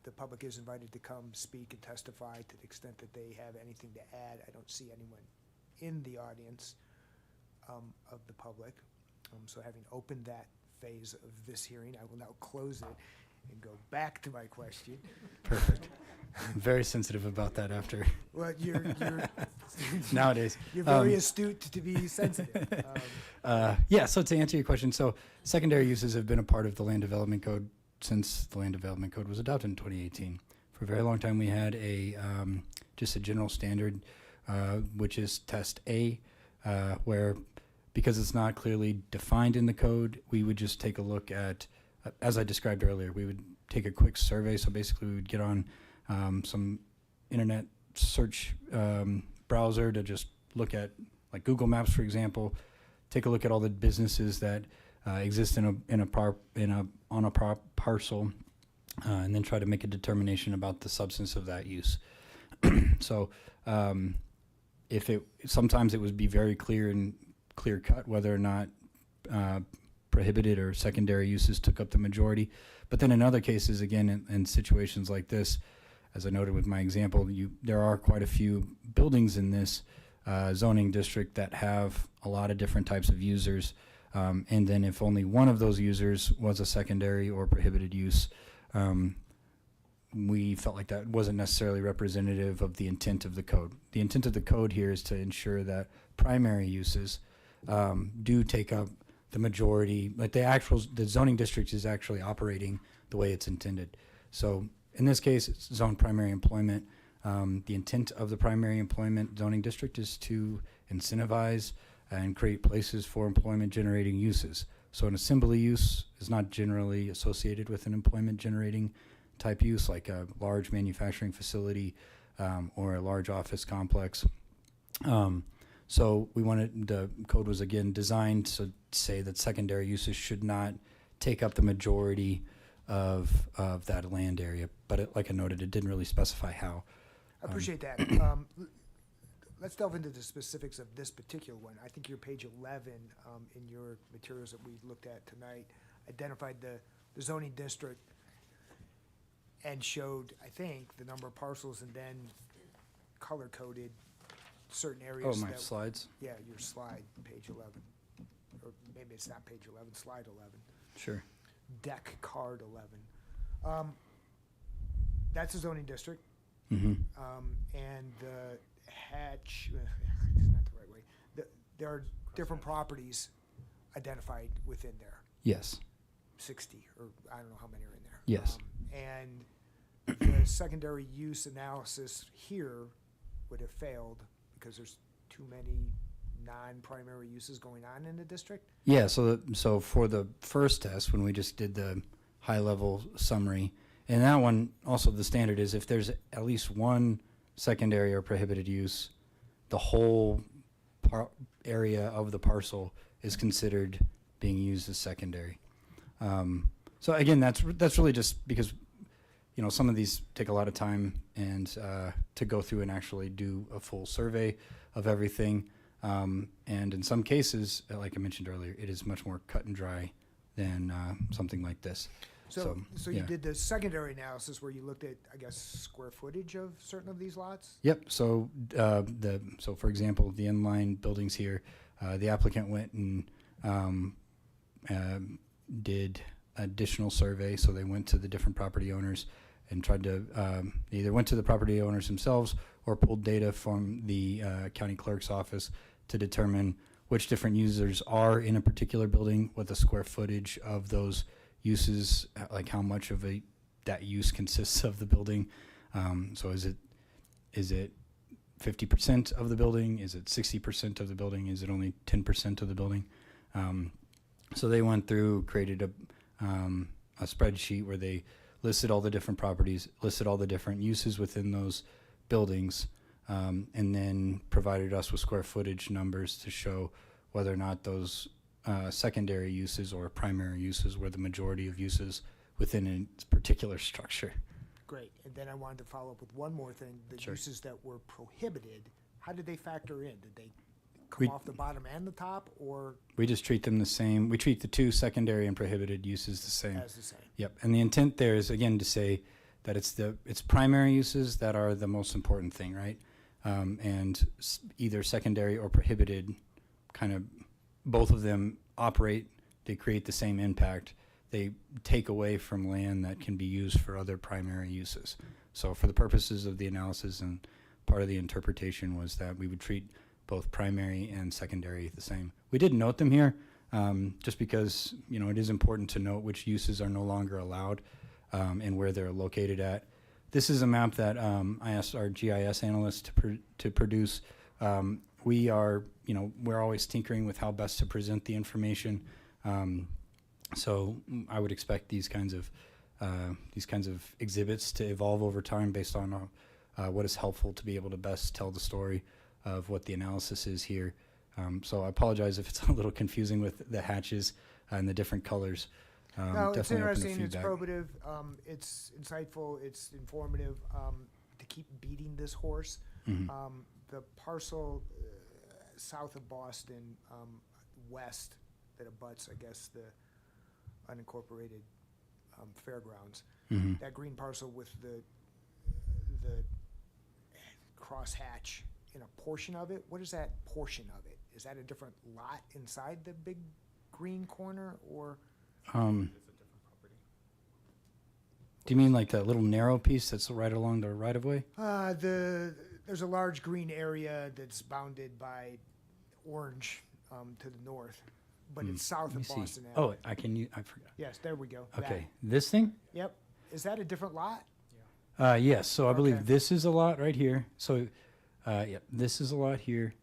The public is invited to come speak and testify to the extent that they have anything to add. I don't see anyone in the audience of the public. So having opened that phase of this hearing, I will now close it and go back to my question. Perfect. I'm very sensitive about that after. Well, you're Nowadays. you're very astute to be sensitive. Yeah, so to answer your question, so secondary uses have been a part of the Land Development Code since the Land Development Code was adopted in 2018. For a very long time, we had just a general standard, which is Test A, where because it's not clearly defined in the code, we would just take a look at as I described earlier, we would take a quick survey. So basically, we would get on some internet search browser to just look at, like Google Maps, for example, take a look at all the businesses that exist on a parcel, and then try to make a determination about the substance of that use. So sometimes it would be very clear cut whether or not prohibited or secondary uses took up the majority. But then in other cases, again, in situations like this, as I noted with my example, there are quite a few buildings in this zoning district that have a lot of different types of users. And then if only one of those users was a secondary or prohibited use, we felt like that wasn't necessarily representative of the intent of the code. The intent of the code here is to ensure that primary uses do take up the majority, like the zoning district is actually operating the way it's intended. So in this case, it's zone primary employment. The intent of the primary employment zoning district is to incentivize and create places for employment generating uses. So an assembly use is not generally associated with an employment generating type use, like a large manufacturing facility or a large office complex. So the code was again designed to say that secondary uses should not take up the majority of that land area. But like I noted, it didn't really specify how. I appreciate that. Let's delve into the specifics of this particular one. I think your page 11 in your materials that we looked at tonight identified the zoning district and showed, I think, the number of parcels and then color-coded certain areas. Oh, my slides? Yeah, your slide, page 11. Or maybe it's not page 11, slide 11. Sure. Deck card 11. That's a zoning district. Mm-hmm. And the hatch, it's not the right way. There are different properties identified within there. Yes. 60, or I don't know how many are in there. Yes. And the secondary use analysis here would have failed because there's too many non-primary uses going on in the district. Yeah, so for the first test, when we just did the high-level summary, and that one, also the standard is if there's at least one secondary or prohibited use, the whole area of the parcel is considered being used as secondary. So again, that's really just because, some of these take a lot of time and to go through and actually do a full survey of everything. And in some cases, like I mentioned earlier, it is much more cut and dry than something like this. So yeah. You did the secondary analysis where you looked at, I guess, square footage of certain of these lots? Yep. So for example, the inline buildings here, the applicant went and did additional survey. So they went to the different property owners and tried to either went to the property owners themselves or pulled data from the county clerk's office to determine which different users are in a particular building, what the square footage of those uses, like how much of that use consists of the building. So is it 50% of the building? Is it 60% of the building? Is it only 10% of the building? So they went through, created a spreadsheet where they listed all the different properties, listed all the different uses within those buildings, and then provided us with square footage numbers to show whether or not those secondary uses or primary uses were the majority of uses within a particular structure. Great. And then I wanted to follow up with one more thing. The Sure. uses that were prohibited, how did they factor in? Did they come off the bottom and the top, or We just treat them the same. We treat the two secondary and prohibited uses the same. as the same? Yep. And the intent there is, again, to say that it's primary uses that are the most important thing, right? And either secondary or prohibited, kind of both of them operate, they create the same impact. They take away from land that can be used for other primary uses. So for the purposes of the analysis and part of the interpretation was that we would treat both primary and secondary the same. We did note them here just because, it is important to note which uses are no longer allowed and where they're located at. This is a map that I asked our GIS analyst to produce. We're always tinkering with how best to present the information. So I would expect these kinds of exhibits to evolve over time based on what is helpful to be able to best tell the story of what the analysis is here. So I apologize if it's a little confusing with the hatches and the different colors. No, it's definitely open to interesting, it's feedback. probative, it's insightful, it's informative, to keep beating this horse. Mhm. The parcel south of Boston, west, that abuts, I guess, the unincorporated fairgrounds. Mhm. That green parcel with the crosshatch in a portion of it, what is that portion of it? Is that a different lot inside the big green corner, or? Do you mean like that little narrow piece that's right along the right of way? There's a large green area that's bounded by orange to the north, but it's south Let me of see. Boston Avenue. Oh, I forgot. Yes, there we go. Okay, this thing? That. Yep. Is that a different lot? Yes. So I believe Okay. this is a lot right here. So, yeah, this is a lot here.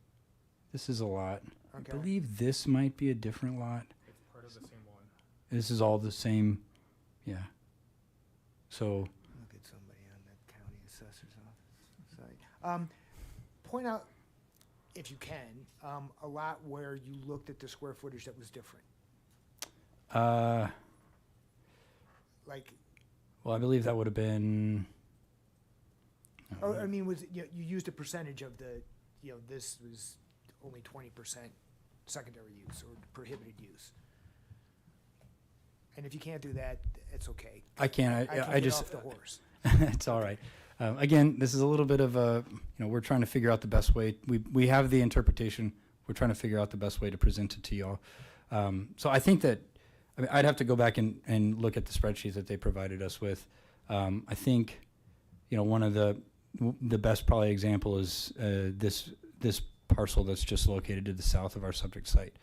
This is a lot. Okay. I believe this might be a different lot. It's part of the same one. This is all the same. Yeah. So, Look at somebody on the county assessor's office site. Point out, if you can, a lot where you looked at the square footage that was different. Like, well, I believe that would have been. or, I mean, was you used a percentage of the, this was only 20% secondary use or prohibited use. And if you can't do that, it's okay. I can't. I can I get just. off the horse. It's all right. Again, this is a little bit of a. We're trying to figure out the best way. We have the interpretation. We're trying to figure out the best way to present it to y'all. So I think that. I mean, I'd have to go back and look at the spreadsheets that they provided us with. I think, one of the best probably example is this parcel that's just located to the south of our subject site.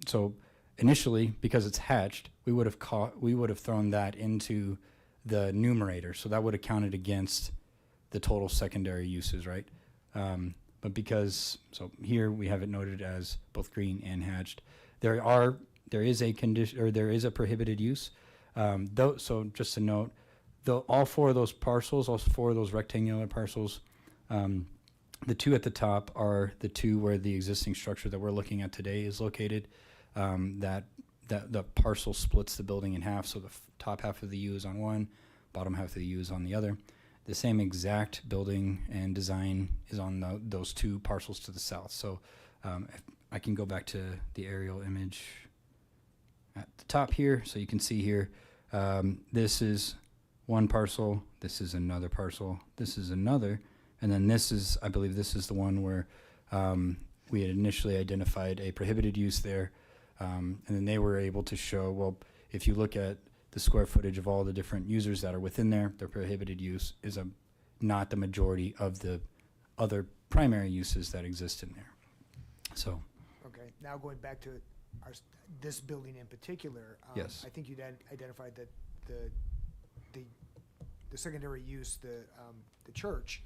So initially, because it's hatched, we would have thrown that into the numerator, so that would have counted against the total secondary uses, right? But so here we have it noted as both green and hatched. There is a condition, or there is a prohibited use. So just to note, all four of those parcels, all four of those rectangular parcels, the two at the top are the two where the existing structure that we're looking at today is located. That the parcel splits the building in half, so the top half of the U is on one, bottom half of the U is on the other. The same exact building and design is on those two parcels to the south. So if I can go back to the aerial image at the top here, so you can see here, this is one parcel, this is another parcel, this is another, and then I believe this is the one where we had initially identified a prohibited use there. And then they were able to show, well, if you look at the square footage of all the different users that are within there, their prohibited use is not the majority of the other primary uses that exist in there. So, Okay, now going back to this building in particular. Yes. I think you'd identified that the secondary use, the church,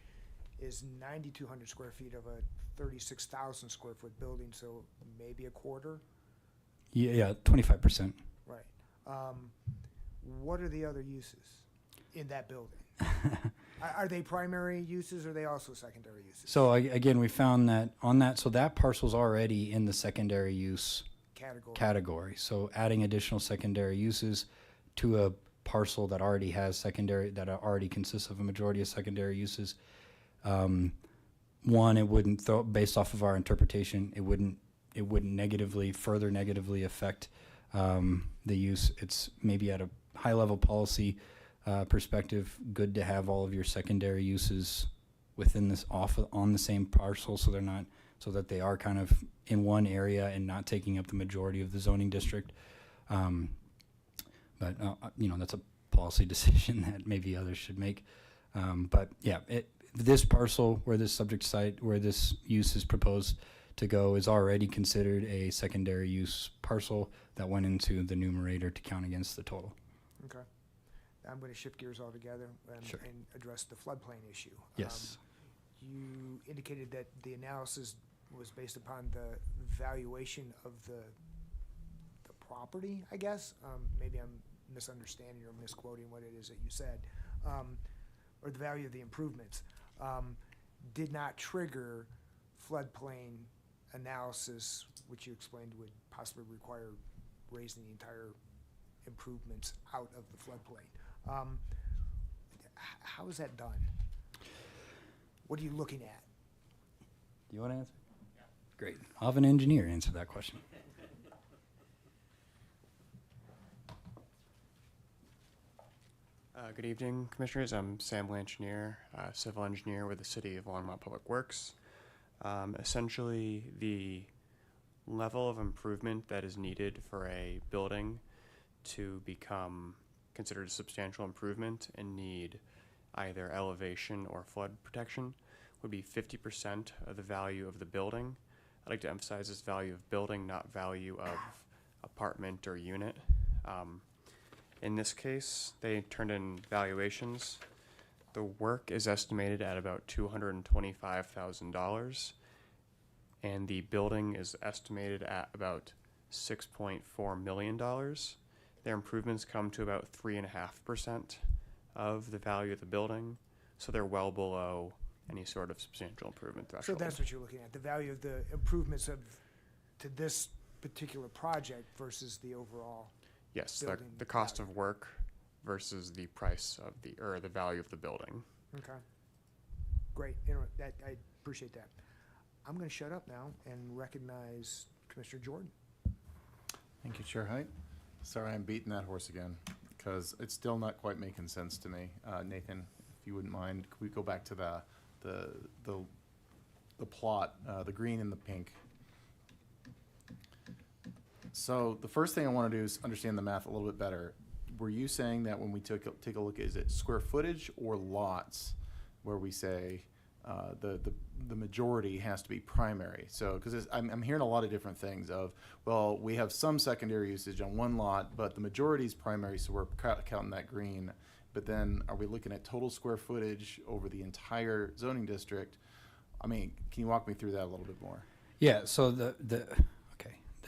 is 9,200 square feet of a 36,000 square foot building, so maybe a quarter. yeah, 25%. Right. What are the other uses in that building? Are they primary uses, or are they also secondary uses? So again, we found that so that parcel's already in the secondary use category. So adding additional secondary uses to a parcel that already has already consists of a majority of secondary uses. One, it wouldn't based off of our interpretation, it wouldn't further negatively affect the use. It's maybe at a high level policy perspective, good to have all of your secondary uses within this on the same parcel, so that they are kind of in one area and not taking up the majority of the zoning district. But that's a policy decision that maybe others should make. But yeah, this parcel where this subject site, where this use is proposed to go, is already considered a secondary use parcel that went into the numerator to count against the total. Okay. I'm going to shift gears altogether Sure. and address the floodplain issue. Yes. You indicated that the analysis was based upon the valuation of the property, I guess. Maybe I'm misunderstanding or misquoting what it is that you said. Or the value of the improvements, did not trigger floodplain analysis, which you explained would possibly require raising the entire improvements out of the floodplain. How is that done? What are you looking at? Do you want to answer? Yeah. Great. I'll have an engineer answer that question. Good evening, Commissioners. I'm Sam Lanchinier, civil engineer with the City of Longmont Public Works. Essentially, the level of improvement that is needed for a building to become considered a substantial improvement and need either elevation or flood protection would be 50% of the value of the building. I'd like to emphasize this value of building, not value of apartment or unit. In this case, they turned in valuations. The work is estimated at about $225,000, and the building is estimated at about $6.4 million. Their improvements come to about 3.5% of the value of the building, so they're well below any sort of substantial improvement So threshold. that's what you're looking at, the value of the improvements to this particular project versus the overall. Yes, building the cost value. of work versus the price of the value of the building. Okay. Great. You know, I appreciate that. I'm going to shut up now and recognize Commissioner Jordan. Thank you, Chair Height. Sorry, I'm beating that horse again, because it's still not quite making sense to me. Nathan, if you wouldn't mind, could we go back to the plot, the green and the pink? So the first thing I want to do is understand the math a little bit better. Were you saying that when we take a look, is it square footage or lots, where we say the majority has to be primary? So because I'm hearing a lot of different things of, well, we have some secondary usage on one lot, but the majority is primary, so we're counting that green. But then are we looking at total square footage over the entire zoning district? I mean, can you walk me through that a little bit more? Yeah, so the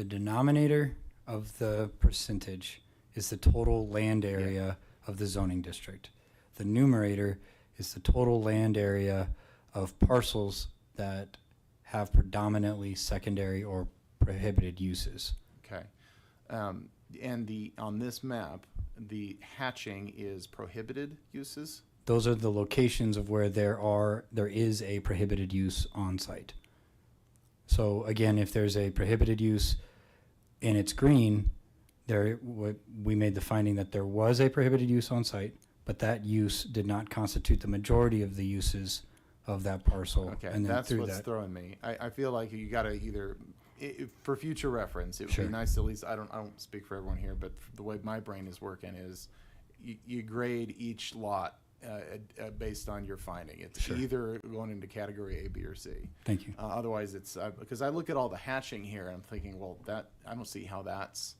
denominator of the percentage is the total land area of the zoning district. The numerator is the total land area of parcels that have predominantly secondary or prohibited uses. Okay. And on this map, the hatching is prohibited uses? Those are the locations of where there is a prohibited use on site. So again, if there's a prohibited use and it's green, we made the finding that there was a prohibited use on site, but that use did not constitute the majority of the uses of that parcel. Okay, and then that's through what's that, throwing me. I feel like you got to either, for future reference, it would Sure. be nice to at least, I don't speak for everyone here, but the way my brain is working is you grade each lot based on your finding. It's Sure. either going into category A, B, or C. Thank you. Otherwise, it's because I look at all the hatching here and I'm thinking, well, I don't see how that's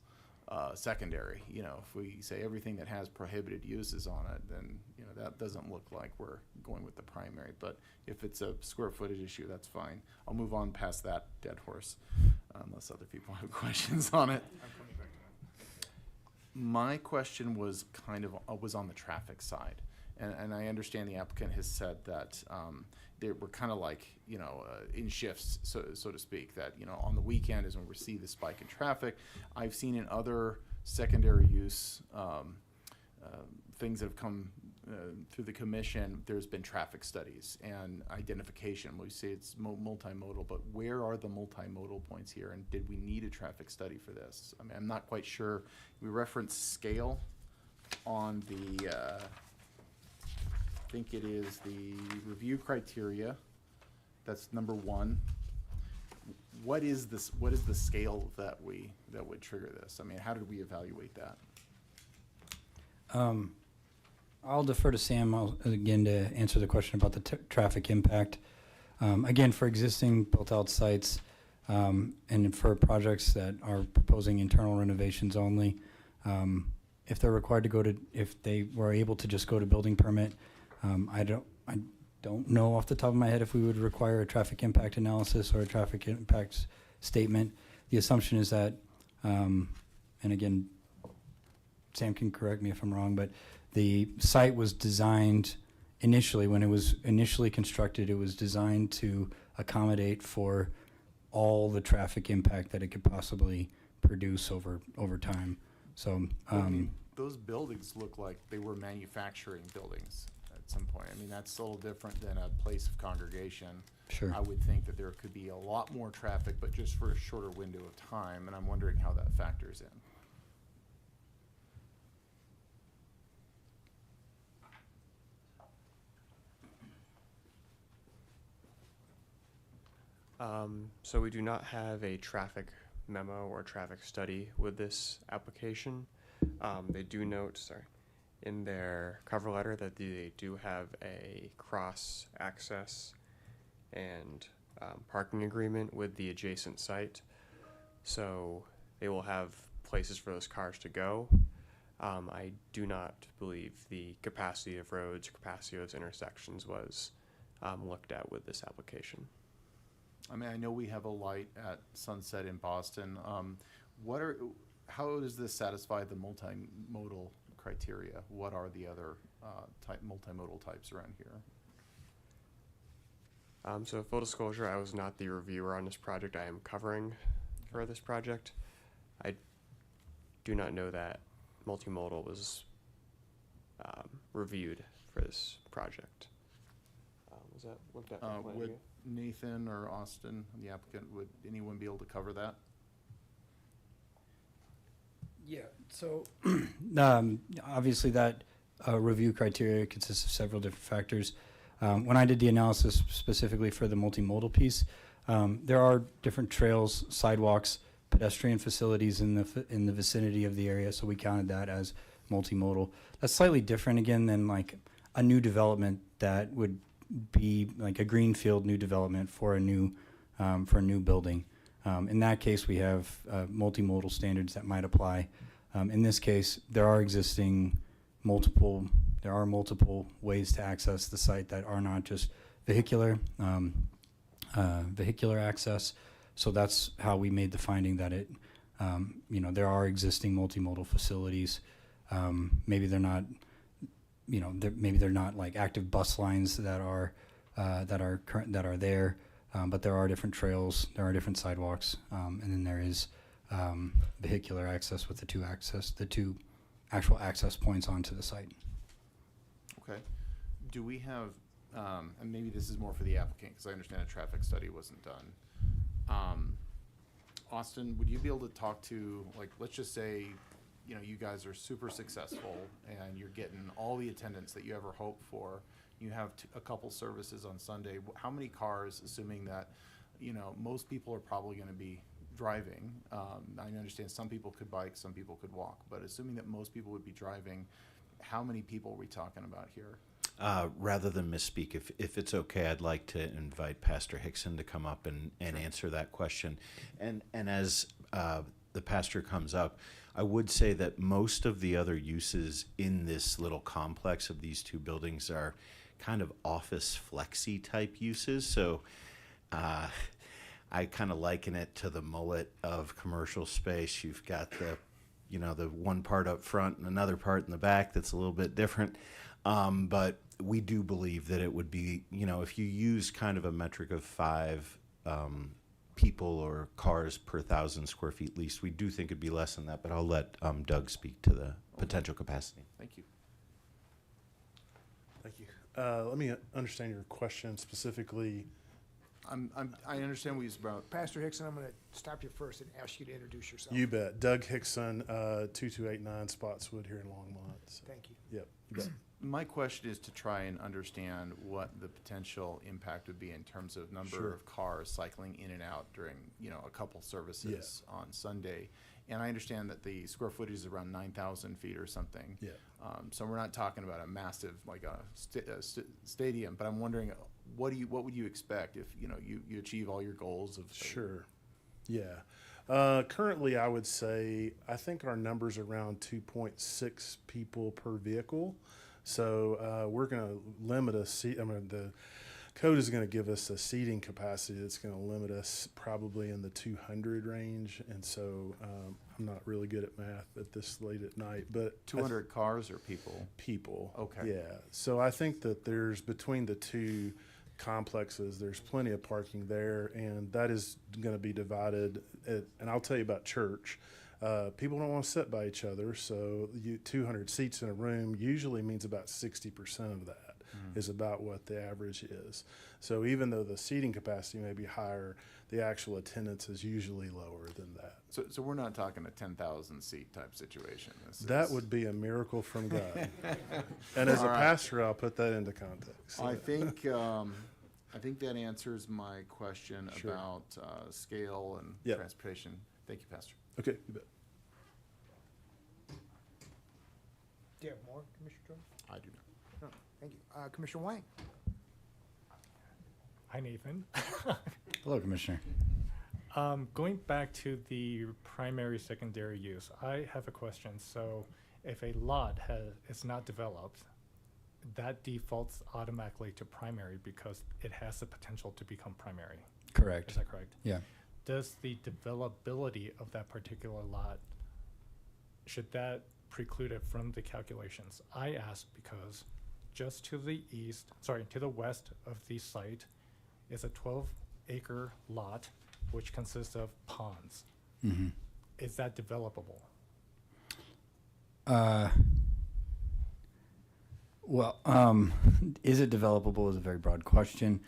secondary. You know, if we say everything that has prohibited uses on it, then that doesn't look like we're going with the primary. But if it's a square footage issue, that's fine. I'll move on past that dead horse, unless other people have questions on it. My question was was on the traffic side. And I understand the applicant has said that they were kind of like, in shifts, so to speak, that, on the weekend is when we see the spike in traffic. I've seen in other secondary use things that have come through the commission, there's been traffic studies and identification. We say it's multimodal, but where are the multimodal points here? And did we need a traffic study for this? I mean, I'm not quite sure. We referenced scale on the... I think it is the review criteria. That's number one. What is this? What is the scale that would trigger this? I mean, how did we evaluate that? I'll defer to Sam again to answer the question about the traffic impact. Again, for existing built-out sites and for projects that are proposing internal renovations only, if they're required to if they were able to just go to building permit, I don't know off the top of my head if we would require a traffic impact analysis or a traffic impact statement. The assumption is that and again, Sam can correct me if I'm wrong, but the site was designed initially, when it was initially constructed, it was designed to accommodate for all the traffic impact that it could possibly produce over time. So, I mean, those buildings look like they were manufacturing buildings at some point. I mean, that's a little different than a place of congregation. sure. I would think that there could be a lot more traffic, but just for a shorter window of time, and I'm wondering how that factors in. So we do not have a traffic memo or traffic study with this application. They do note, in their cover letter that they do have a cross access and parking agreement with the adjacent site. So they will have places for those cars to go. I do not believe the capacity of roads, capacity of those intersections was looked at with this application. I mean, I know we have a light at Sunset in Boston. How does this satisfy the multimodal criteria? What are the other multimodal types around here? So full disclosure, I was not the reviewer on this project. I am covering for this project. I do not know that multimodal was reviewed for this project. Was that looked at? by Would you? Nathan or Austin, the applicant, would anyone be able to cover that? Yeah, so obviously that review criteria consists of several different factors. When I did the analysis specifically for the multimodal piece, there are different trails, sidewalks, pedestrian facilities in the vicinity of the area, so we counted that as multimodal. That's slightly different again than like a new development that would be like a greenfield new development for a new building. In that case, we have multimodal standards that might apply. In this case, there are multiple ways to access the site that are not just vehicular access. So that's how we made the finding that there are existing multimodal facilities. Maybe they're not, maybe they're not like active bus lines that are there. But there are different trails, there are different sidewalks, and then there is vehicular access with the two actual access points onto the site. Okay. Do we have, and maybe this is more for the applicant, because I understand a traffic study wasn't done. Austin, would you be able to talk to, like, let's just say, you guys are super successful and you're getting all the attendance that you ever hoped for. You have a couple services on Sunday. How many cars, assuming that, most people are probably going to be driving? I understand some people could bike, some people could walk, but assuming that most people would be driving, how many people are we talking about here? Rather than misspeak, if it's okay, I'd like to invite Pastor Hickson to come up and answer that question. And as the pastor comes up, I would say that most of the other uses in this little complex of these two buildings are kind of office flexi type uses. So I kind of liken it to the mullet of commercial space. You've got the one part up front and another part in the back that's a little bit different. But we do believe that it would be, if you use kind of a metric of 5 people or cars per 1,000 square feet leased, we do think it'd be less than that, but I'll let Doug speak to the potential capacity. Thank you. Thank you. Let me understand your question specifically. I understand what you're about. Pastor Hickson, I'm going to stop you first and ask you to introduce yourself. You bet. Doug Hickson, 2289 Spotswood here in Longmont. So, Thank you. yep, you bet. My question is to try and understand what the potential impact would be in terms of number Sure. of cars cycling in and out during, a couple services on Sunday. And I understand that the square footage is around 9,000 feet or something. Yeah. So we're not talking about a massive, like a stadium, but I'm wondering, what would you expect if, you achieve all your goals of? Sure. Yeah. Currently, I would say, I think our number's around 2.6 people per vehicle. So we're going to limit the code is going to give us a seating capacity that's going to limit us probably in the 200 range. And so I'm not really good at math at this late at night, but 200 cars or people? people. Okay. Yeah. So I think that there's between the two complexes, there's plenty of parking there, and that is going to be divided. And I'll tell you about church. People don't want to sit by each other, so 200 seats in a room usually means about 60% of that is about what the average is. So even though the seating capacity may be higher, the actual attendance is usually lower than that. So we're not talking a 10,000 seat type situation. That would be a miracle from God. And as a All right. pastor, I'll put that into context. I think that answers my question Sure. about scale and Yep. transportation. Thank you, Pastor. Okay, you bet. Do you have more, Commissioner Jordan? I do not. No, thank you. Commissioner Wang? Hi, Nathan. Hello, Commissioner. Going back to the primary, secondary use, I have a question. So if a lot is not developed, that defaults automatically to primary because it has the potential to become primary. Correct. Is that correct? Yeah. Does the developability of that particular lot, should that preclude it from the calculations? I ask because just to the west of the site is a 12-acre lot which consists of ponds. Mm-hmm. Is that developable? Is it developable is a very broad question.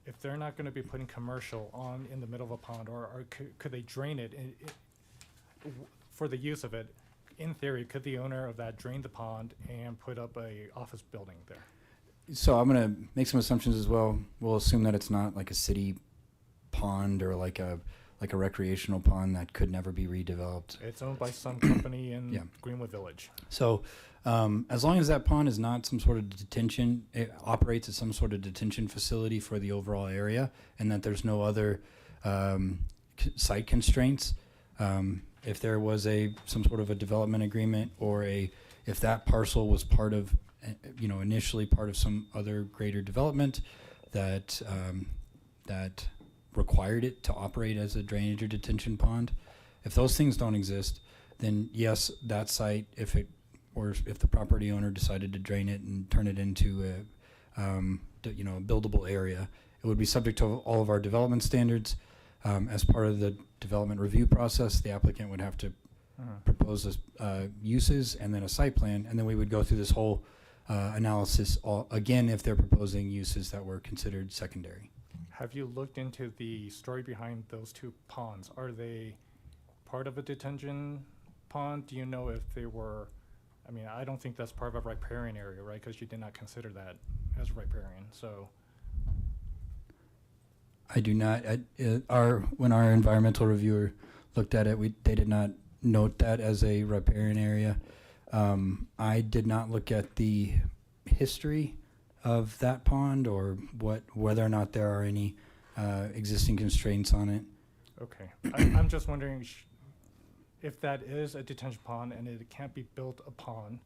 If they're not going to be putting commercial on in the middle of a pond, or could they drain it for the use of it? In theory, could the owner of that drain the pond and put up a office building there? So I'm going to make some assumptions as well. We'll assume that it's not like a city pond or like a recreational pond that could never be redeveloped. It's owned by some company in Yeah. Greenwood Village. So as long as that pond is not some sort of detention, it operates as some sort of detention facility for the overall area, and that there's no other site constraints. If there was some sort of a development agreement, or if that parcel was part of, initially part of some other greater development that required it to operate as a drainage or detention pond, if those things don't exist, then yes, that site, if the property owner decided to drain it and turn it into a buildable area, it would be subject to all of our development standards. As part of the development review process, the applicant would have to propose uses and then a site plan, and then we would go through this whole analysis again if they're proposing uses that were considered secondary. Have you looked into the story behind those two ponds? Are they part of a detention pond? Do you know if they were? I mean, I don't think that's part of a riparian area, right? Because you did not consider that as riparian. So I do not. When our environmental reviewer looked at it, they did not note that as a riparian area. I did not look at the history of that pond or whether or not there are any existing constraints on it. okay, I'm just wondering if that is a detention pond and it can't be built upon,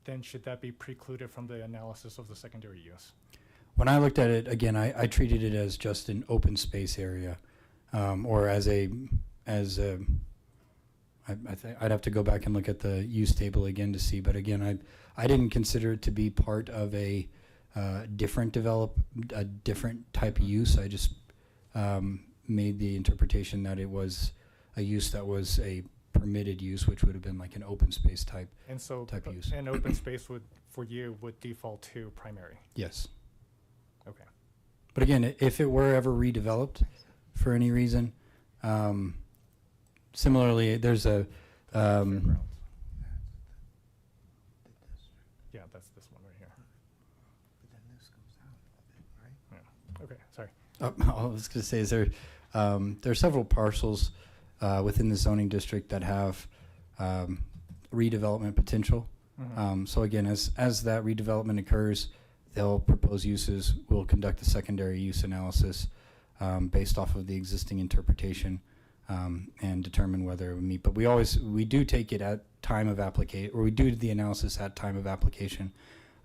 then should that be precluded from the analysis of the secondary use? When I looked at it again, I treated it as just an open space area, or I'd have to go back and look at the use table again to see. But again, I didn't consider it to be part of a different type of use. I just made the interpretation that it was a use that was a permitted use, which would have been like an open space type use. An open space for you would default to primary. Yes. Okay. But again, if it were ever redeveloped for any reason, similarly, there's a Fairgrounds. Yeah, that's this one right here. But then this goes out a bit, right? Yeah. Okay. Sorry. I was going to say, there are several parcels within the zoning district that have redevelopment potential. Mhm. So again, as that redevelopment occurs, they'll propose uses. We'll conduct a secondary use analysis based off of the existing interpretation and determine whether it would meet. But we do take it at time of application, or we do the analysis at time of application.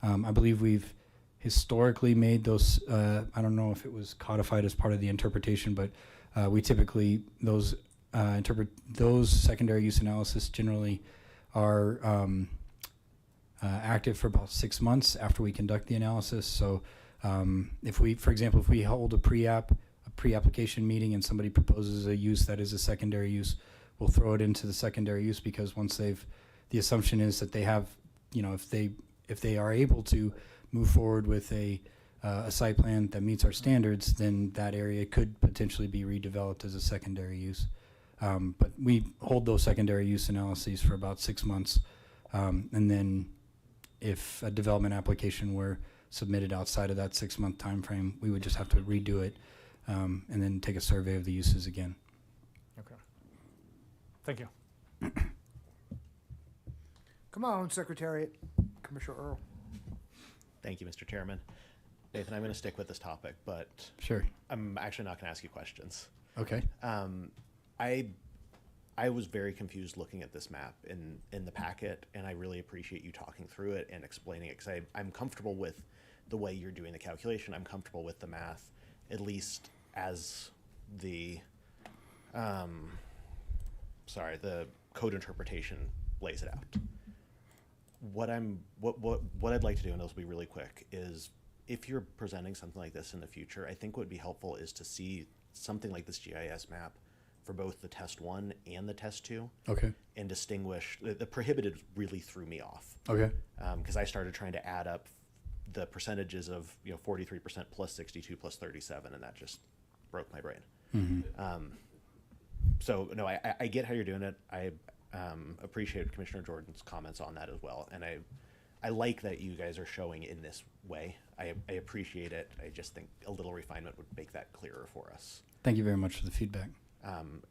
I believe we've historically made those, I don't know if it was codified as part of the interpretation, but we typically, those secondary use analysis generally are active for about 6 months after we conduct the analysis. So if we, for example, if we hold a pre-application meeting and somebody proposes a use that is a secondary use, we'll throw it into the secondary use, because once the assumption is that they have, if they are able to move forward with a site plan that meets our standards, then that area could potentially be redeveloped as a secondary use. But we hold those secondary use analyses for about 6 months. And then if a development application were submitted outside of that 6-month time frame, we would just have to redo it and then take a survey of the uses again. Okay. Thank you. Come on, Secretariat. Commissioner Earl. Thank you, Mr. Chairman. Nathan, I'm going to stick with this topic, but Sure. I'm actually not going to ask you questions. Okay. I was very confused looking at this map in the packet, and I really appreciate you talking through it and explaining it, because I'm comfortable with the way you're doing the calculation. I'm comfortable with the math, at least as the the code interpretation lays it out. What I'd like to do, and this will be really quick, is if you're presenting something like this in the future, I think what would be helpful is to see something like this GIS map for both the test 1 and the test 2. Okay. And distinguish. The prohibited really threw me off. Okay. Because I started trying to add up the percentages of 43% plus 62 plus 37, and that just broke my brain. Mm-hmm. So no, I get how you're doing it. I appreciate Commissioner Jordan's comments on that as well, and I like that you guys are showing in this way. I appreciate it. I just think a little refinement would make that clearer for us. Thank you very much for the feedback.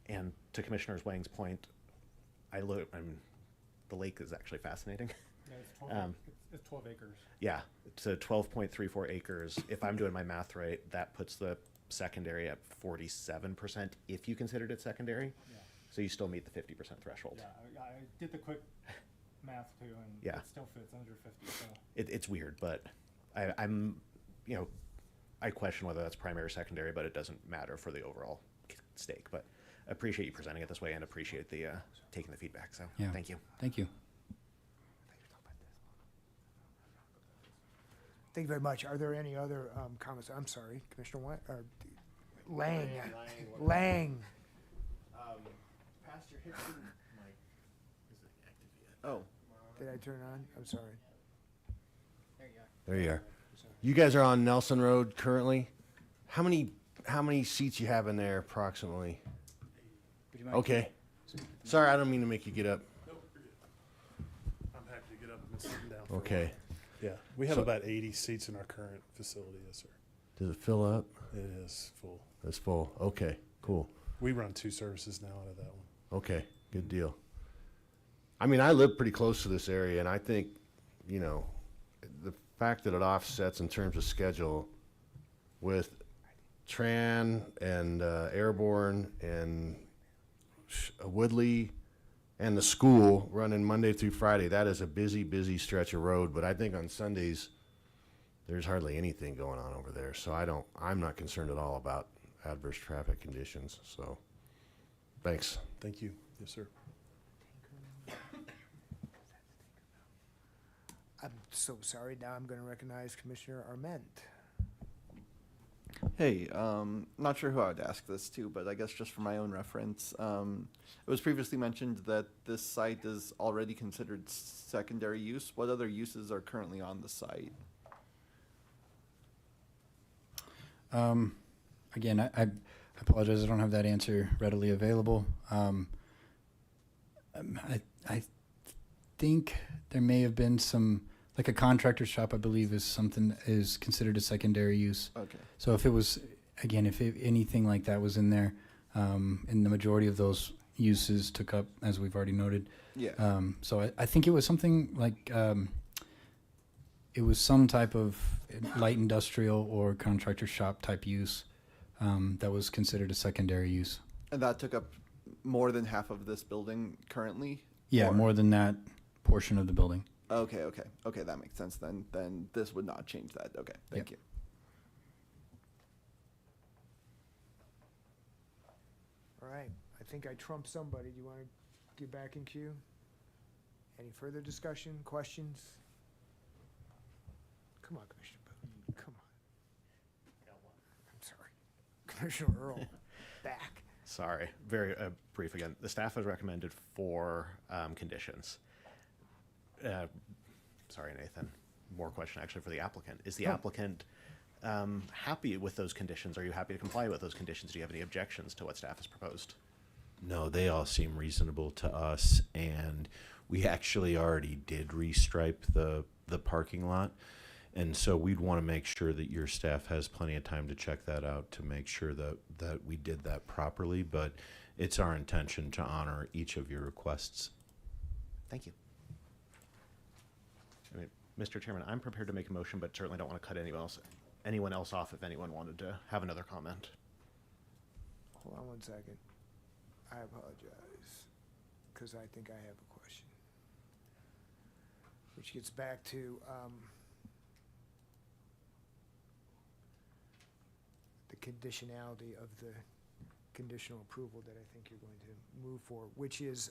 And to Commissioner Wang's point, the lake is actually fascinating. Yeah, it's 12 acres. Yeah, it's 12.34 acres. If I'm doing my math right, that puts the secondary at 47% if you considered it secondary. Yeah. So you still meet the 50% threshold. Yeah, I did the quick math too, and Yeah. it still fits under 50. So. It's weird, but I question whether that's primary or secondary, but it doesn't matter for the overall stake. But I appreciate you presenting it this way and appreciate the taking the feedback. So Yeah. Thank you. Thank you. Thank you very much. Are there any other comments? I'm sorry, Commissioner Lang. Lang. Pastor Hickson, Mike, is it active yet? Oh, Did I turn it on? I'm sorry. There you are. You guys are on Nelson Road currently. How many seats you have in there approximately? Okay. Sorry, I don't mean to make you get up. I'm happy to get up and sit down. for a Okay. while. Yeah, we have So- about 80 seats in our current facility, yes, sir. Does it fill up? It is full. It's full. Okay, cool. We run 2 services now out of that one. Okay, good deal. I mean, I live pretty close to this area, and I think, the fact that it offsets in terms of schedule with Tran and Airborne and Woodley and the school running Monday through Friday, that is a busy, busy stretch of road. But I think on Sundays, there's hardly anything going on over there. So I'm not concerned at all about adverse traffic conditions. So thanks. Thank you. Yes, sir. I'm so sorry. Now I'm going to recognize Commissioner Arment. Hey, not sure who I would ask this to, but I guess just for my own reference, it was previously mentioned that this site is already considered secondary use. What other uses are currently on the site? Again, I apologize. I don't have that answer readily available. I think there may have been some, like a contractor shop, I believe, is something that is considered a secondary use. Okay. So if it was, again, if anything like that was in there, and the majority of those uses took up, as we've already noted. Yeah. So I think it was something like, it was some type of light industrial or contractor shop type use that was considered a secondary use. And that took up more than half of this building currently? Yeah, Or- more than that portion of the building. Okay, that makes sense then. Then this would not change that. Okay, thank you. All right, I think I trumped somebody. Do you want to get back in queue? Any further discussion, questions? Come on, Commissioner Booth, come on. I'm sorry. Commissioner Earl, back. Sorry, very brief again. The staff has recommended 4 conditions. Sorry, Nathan. More question actually for the applicant. Is the applicant happy with those conditions? Are you happy to comply with those conditions? Do you have any objections to what staff has proposed? No, they all seem reasonable to us, and we actually already did restripe the parking lot. And so we'd want to make sure that your staff has plenty of time to check that out to make sure that we did that properly. But it's our intention to honor each of your requests. Thank you. I mean, Mr. Chairman, I'm prepared to make a motion, but certainly don't want to cut anyone else off if anyone wanted to have another comment. Hold on one second. I apologize, because I think I have a question. Which gets back to the conditionality of the conditional approval that I think you're going to move for, which is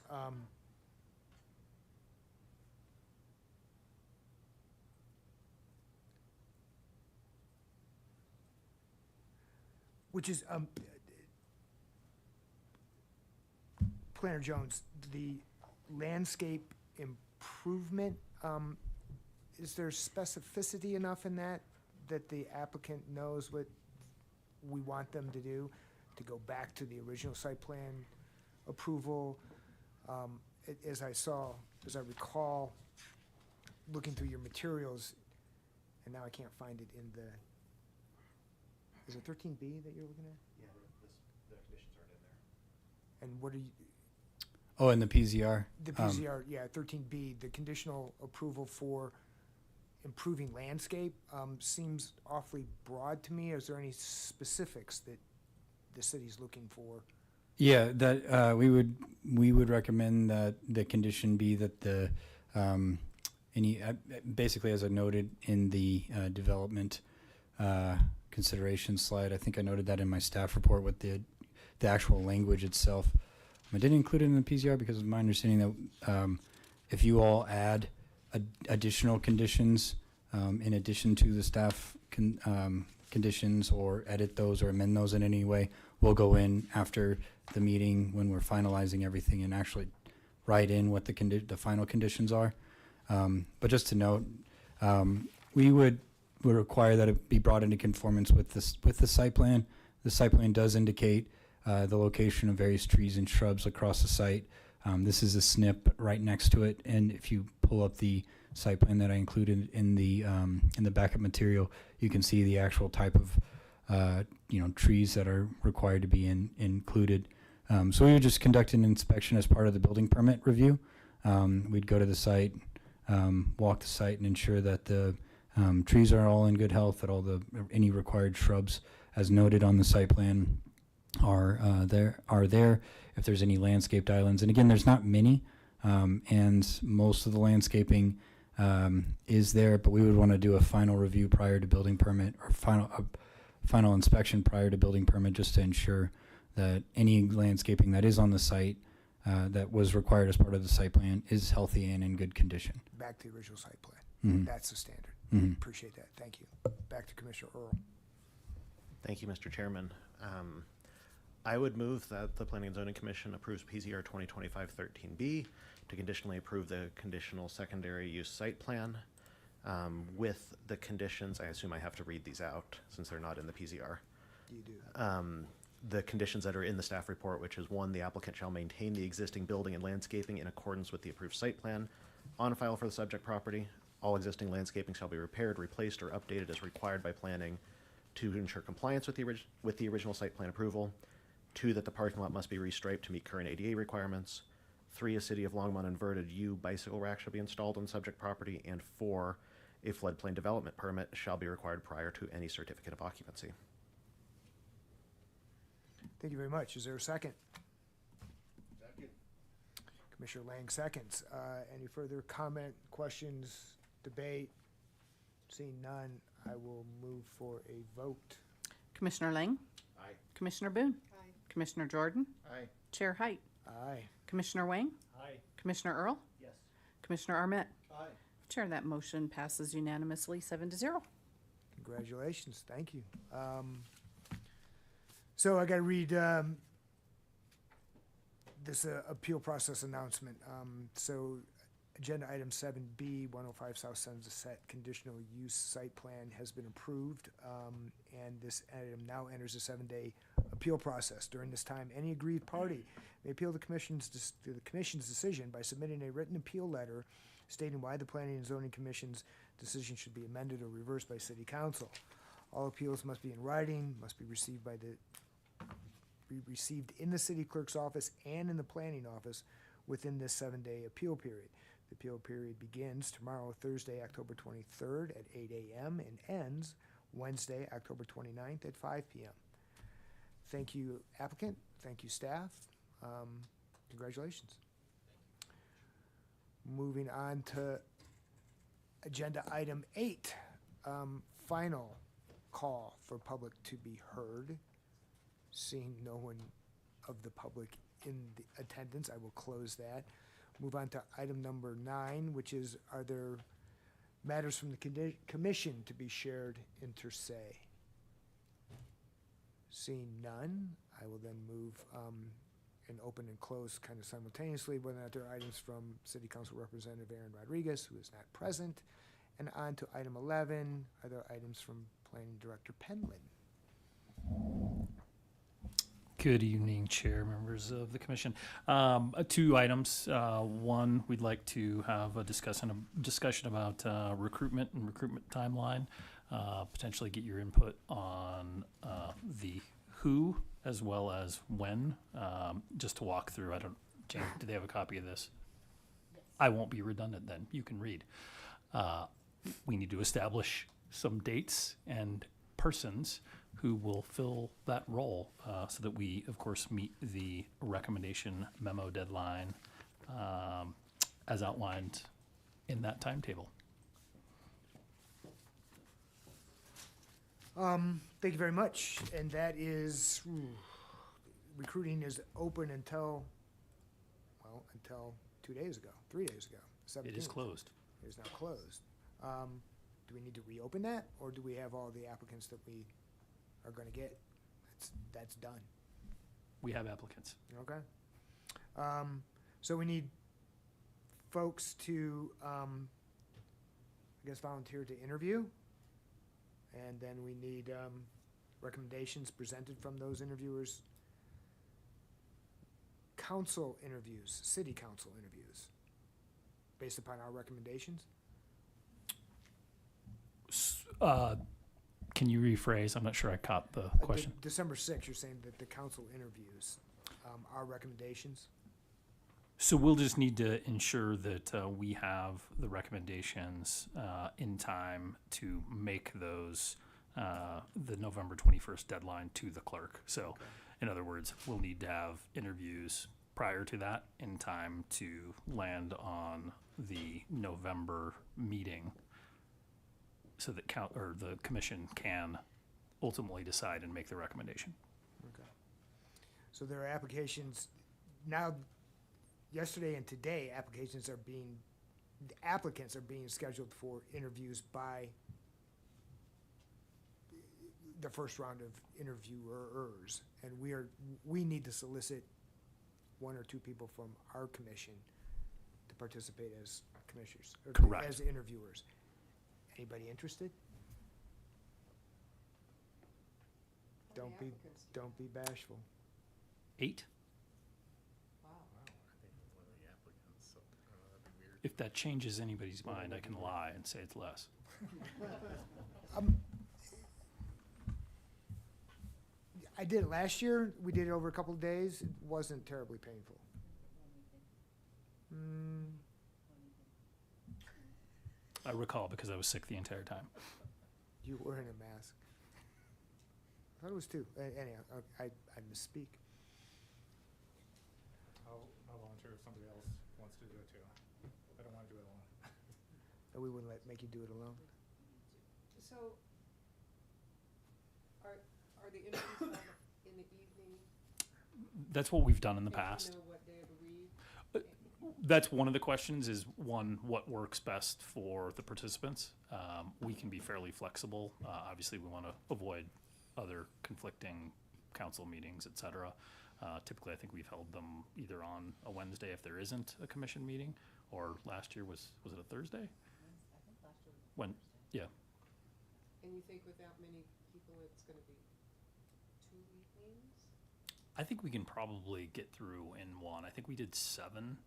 Planner Jones, the landscape improvement, is there specificity enough in that the applicant knows what we want them to do, to go back to the original site plan approval? As I recall, looking through your materials, and now I can't find it in the, is it 13B that you're looking at? Yeah, the conditions aren't in there. And what are you? Oh, and the PZR. The PZR, yeah, 13B, the conditional approval for improving landscape, seems awfully broad to me. Is there any specifics that the city's looking for? Yeah, that we would recommend that the condition be that the any basically, as I noted in the development consideration slide, I think I noted that in my staff report with the actual language itself. I didn't include it in the PZR because of my understanding that if you all add additional conditions in addition to the staff conditions, or edit those or amend those in any way, we'll go in after the meeting when we're finalizing everything and actually write in what the final conditions are. But just to note, we would require that it be brought into conformance with the site plan. The site plan does indicate the location of various trees and shrubs across the site. This is a SNP right next to it, and if you pull up the site plan that I included in the backup material, you can see the actual type of trees that are required to be included. So we would just conduct an inspection as part of the building permit review. We'd go to the site, walk the site, and ensure that the trees are all in good health, that any required shrubs, as noted on the site plan, are there. If there's any landscaped islands, and again, there's not many, and most of the landscaping is there, but we would want to do a final review prior to building permit, or final inspection prior to building permit, just to ensure that any landscaping that is on the site that was required as part of the site plan is healthy and in good condition. Back to the original site plan. Mm-hmm. That's the standard. Mm-hmm. Appreciate that. Thank you. Back to Commissioner Earl. Thank you, Mr. Chairman. I would move that the Planning and Zoning Commission approves PZR 2025-13B to conditionally approve the conditional secondary use site plan with the conditions. I assume I have to read these out since they're not in the PZR. You do. The conditions that are in the staff report, which is 1, the applicant shall maintain the existing building and landscaping in accordance with the approved site plan on file for the subject property. All existing landscaping shall be repaired, replaced, or updated as required by planning to ensure compliance with the original site plan approval. 2, that the parking lot must be restriped to meet current ADA requirements. 3, a City of Longmont inverted U bicycle rack shall be installed on subject property. And 4, a floodplain development permit shall be required prior to any certificate of occupancy. Thank you very much. Is there a second? Second. Commissioner Lang seconds. Any further comment, questions, debate? Seeing none, I will move for a vote. Commissioner Lang? Aye. Commissioner Boone? Aye. Commissioner Jordan? Aye. Chair Height? Aye. Commissioner Wang? Aye. Commissioner Earl? Yes. Commissioner Armet? Aye. Chair, that motion passes unanimously 7-0. Congratulations, thank you. So I gotta read this appeal process announcement. So agenda item 7B, 105 South Sunset Conditional Use Site Plan has been approved. And this item now enters a 7-day appeal process. During this time, any aggrieved party may appeal the commission's decision by submitting a written appeal letter stating why the Planning and Zoning Commission's decision should be amended or reversed by City Council. All appeals must be in writing, must be received in the city clerk's office and in the planning office within this 7-day appeal period. The appeal period begins tomorrow, Thursday, October 23rd at 8 a.m. and ends Wednesday, October 29th at 5 p.m. Thank you, applicant. Thank you, staff. Congratulations. Moving on to agenda item 8, final call for public to be heard. Seeing no one of the public in the attendance, I will close that. Move on to item number 9, which is, are there matters from the commission to be shared inter se? Seeing none, I will then move and open and close kind of simultaneously, whether or not there are items from City Council Representative Aaron Rodriguez, who is not present. And on to item 11, are there items from Planning Director Penland? Good evening, Chair, members of the Commission. 2 items. One, we'd like to have a discussion about recruitment and recruitment timeline. Potentially get your input on the who as well as when. Just to walk through. Jane, do they have a copy of this? Yes. I won't be redundant then. You can read. We need to establish some dates and persons who will fill that role so that we, of course, meet the recommendation memo deadline as outlined in that timetable. Thank you very much. And that is, recruiting is open until 2 days ago, 3 days ago, 17th. It is closed. It is now closed. Do we need to reopen that, or do we have all the applicants that we are going to get? That's done. We have applicants. Okay. So we need folks to, I guess, volunteer to interview. And then we need recommendations presented from those interviewers. Council interviews, city council interviews, based upon our recommendations. Can you rephrase? I'm not sure I caught the question. December 6th, you're saying that the council interviews our recommendations? So we'll just need to ensure that we have the recommendations in time to make those the November 21st deadline to the clerk. So in other words, we'll need to have interviews prior to that in time to land on the November meeting so that the commission can ultimately decide and make the recommendation. Okay. So there are applications now. Yesterday and today, applicants are being scheduled for interviews by the first round of interviewers, and we need to solicit 1 or 2 people from our commission to participate as commissioners, or correct, as interviewers. Anybody interested? Don't be bashful. 8? If that changes anybody's mind, I can lie and say it's less. I did it last year. We did it over a couple of days. It wasn't terribly painful. I recall because I was sick the entire time. You were in a mask. I thought it was 2. Anyhow, I misspeak. I'll volunteer if somebody else wants to do it too. I don't want to do it alone. And we wouldn't make you do it alone? So, are the interviews held in the evening? That's what we've done in the And do you past. know what day of the week? That's one of the questions is, one, what works best for the participants? We can be fairly flexible. Obviously, we want to avoid other conflicting council meetings, et cetera. Typically, I think we've held them either on a Wednesday if there isn't a commission meeting, or last year was it a Thursday? When, yeah. And you think with that many people, it's gonna be 2 evenings? I think we can probably get through in one. I think we did 7,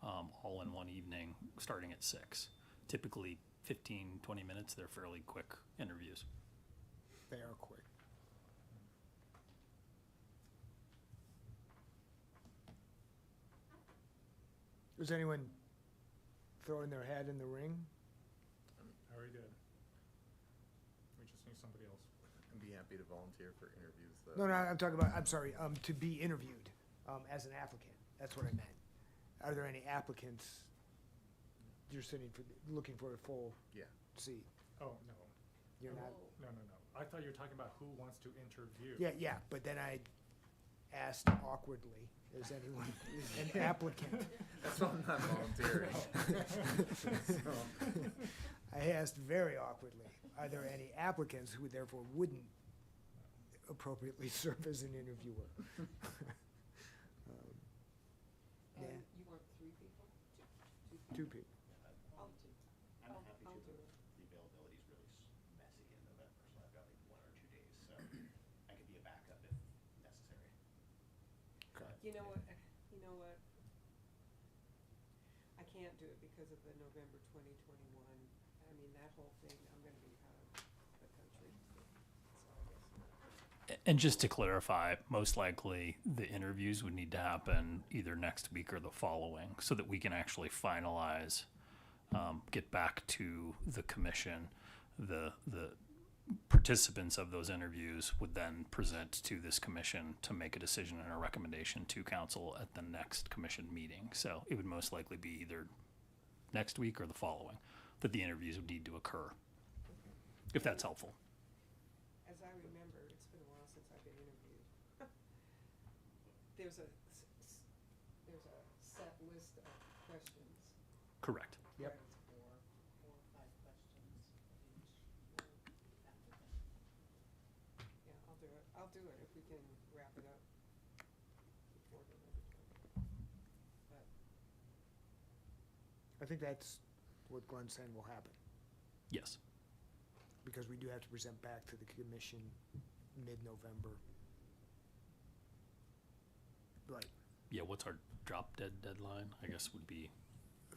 all in one evening, starting at 6. Typically 15, 20 minutes. They're fairly quick interviews. They are quick. Is anyone throwing their hat in the ring? I already did. We just need somebody else. I'd be happy to volunteer for interviews. No, I'm talking about, I'm sorry, to be interviewed, as an applicant. That's what I meant. Are there any applicants you're looking for a full Yeah. seat? Oh, no. You're not? No. I thought you were talking about who wants to interview. Yeah, but then I asked awkwardly, is anyone an applicant? That's why I'm not volunteering. I asked very awkwardly, are there any applicants who therefore wouldn't appropriately serve as an interviewer? And Yeah. you want 3 people? 2 people. I'll I'm happy I'll to. do it. The availability is really messy in November, so I've got like 1 or 2 days, so I could be a backup if necessary. You know what, I can't do it because of the November 2021. I mean, that whole thing, I'm gonna be out of the country. So I guess. And just to clarify, most likely the interviews would need to happen either next week or the following so that we can actually finalize, get back to the commission. The participants of those interviews would then present to this commission to make a decision and a recommendation to council at the next commission meeting. So it would most likely be either next week or the following that the interviews would need to occur, if that's helpful. As I remember, it's been a while since I've been interviewed. There's a set list of questions. Correct. Yep. Right, it's 4 or 5 questions of each applicant. Yeah, I'll do it if we can wrap it up before November 20. But I think that's what Glenn's saying will happen, Yes. because we do have to present back to the commission mid-November. Right, Yeah, what's our drop dead deadline? I guess would be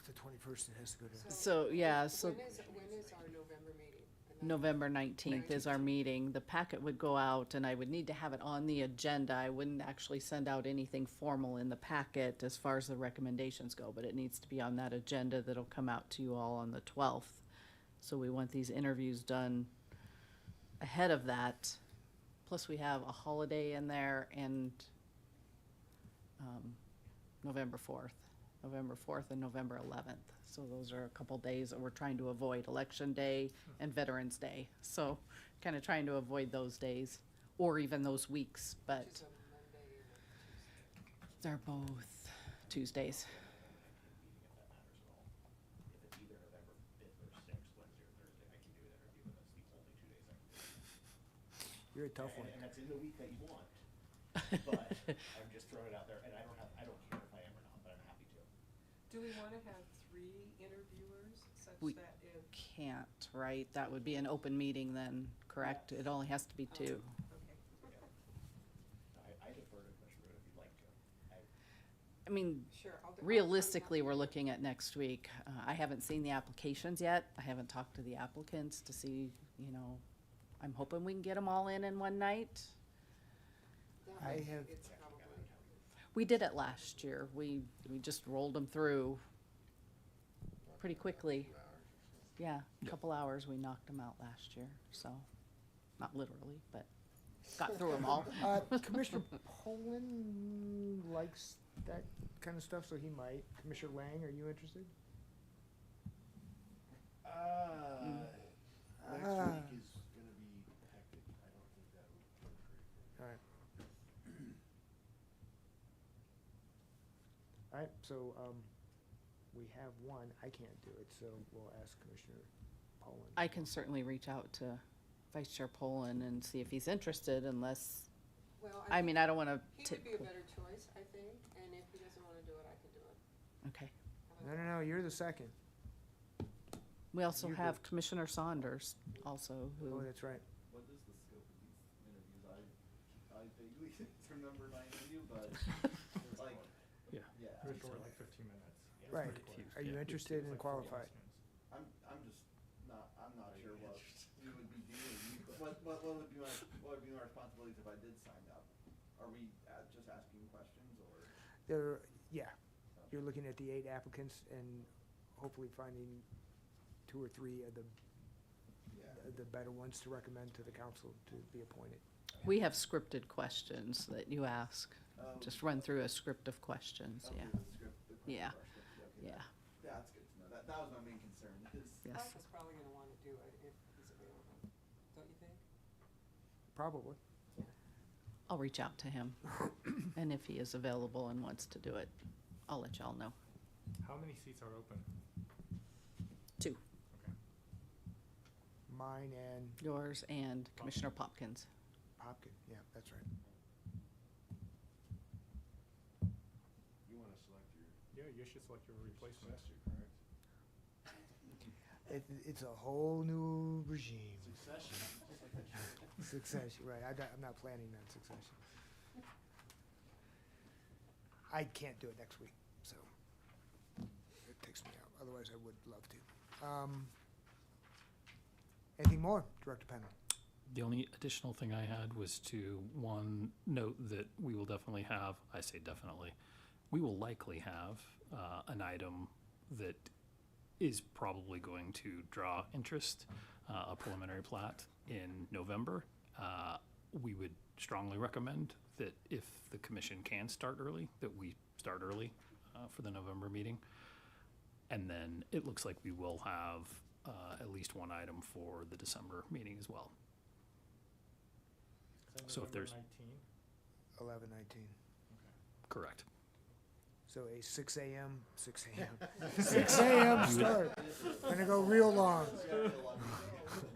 the 21st, it has to go to. So, yeah, so when is our November meeting? November 19th is our meeting. The packet would go out and I would need to have it on the agenda. I wouldn't actually send out anything formal in the packet as far as the recommendations go, but it needs to be on that agenda that'll come out to you all on the 12th. So we want these interviews done ahead of that. Plus we have a holiday in there and November 4th and November 11th. So those are a couple days that we're trying to avoid, Election Day and Veterans Day. So kind of trying to avoid those days or even those weeks, but Which is a Monday and a Tuesday. they're both Tuesdays. If it's either November 5th or 6th, Wednesday or Thursday, I can do an interview, but that's the only 2 days I can. You're a tough one. And that's in the week that you want. But I'm just throwing it out there, and I don't care if I am or not, but I'm happy to. Do we wanna have 3 interviewers such We that if? can't, right? That would be an open meeting then, correct? It only has to be 2. Okay. I defer to Commissioner Root if you'd like to. I mean, Sure, I'll do. realistically, we're looking at next week. I haven't seen the applications yet. I haven't talked to the applicants to see, I'm hoping we can get them all in one night. I have, It's probably, We did it last year. We just rolled them through pretty quickly. Yeah, a couple hours we knocked them out last year, so, not literally, but got through them all. Commissioner Poland likes that kind of stuff, so he might. Commissioner Lang, are you interested? Next Ah. week is gonna be hectic. I don't think that would work great. All right. All right, so, we have one. I can't do it, so we'll ask Commissioner Poland. I can certainly reach out to Vice Chair Poland and see if he's interested, unless, Well, I mean, I don't want he to. would be a better choice, I think, and if he doesn't wanna do it, I can do it. Okay. No, no, no, you're the second. We also You have would- Commissioner Saunders also, Oh, who, that's right. What is the scope of these interviews? I vaguely remember my interview, but like, Yeah. yeah. Pretty short, like 15 minutes. Right. Pretty quick. Are you Yeah. interested and Like 40 qualified? questions. I'm just not, I'm not sure what we would be doing. What would be my responsibilities if I did sign up? Are we just asking questions or? There, yeah, you're looking at the 8 applicants and hopefully finding 2 or 3 of the better ones to recommend to the council to be appointed. we have scripted questions that you ask. Oh. Just run through a script of questions, Okay, yeah. the script, the question Yeah. for our script, okay, Yeah. That's good to know. That was my main concern, is Yes. Mike is probably gonna wanna do it if he's available, don't you think? Probably. I'll reach out to him, and if he is available and wants to do it, I'll let y'all know. How many seats are open? 2, Okay. Mine and yours and Commissioner Popkins. Hopkins, yeah, that's right. You wanna select your Yeah, you should select your replacement. successor, correct? It's a whole new regime. Succession. Succession, right, I'm not planning on succession. I can't do it next week, so it takes me out, otherwise I would love to. Anything more, Director Penna? The only additional thing I had was to, one, note that we will definitely have, I say definitely, we will likely have an item that is probably going to draw interest, a preliminary plat in November. We would strongly recommend that if the commission can start early, that we start early for the November meeting. And then it looks like we will have at least one item for the December meeting as well. So if there's- 11/19. Correct. So a 6 a.m. 6 start. Gonna go real long.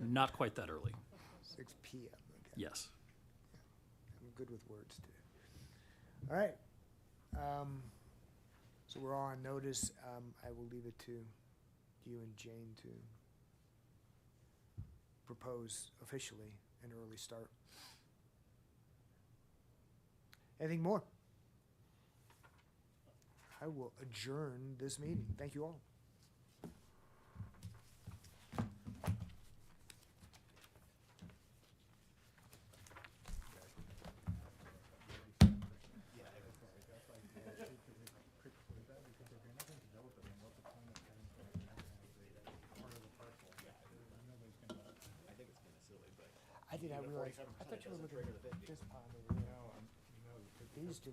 Not quite that early. 6 p.m. Okay. Yes. I'm good with words too. All right. So we're all on notice. I will leave it to you and Jane to propose officially an early start. Anything more? I will adjourn this meeting. Thank you all. I did not realize, I thought you were looking at this pond over there. These two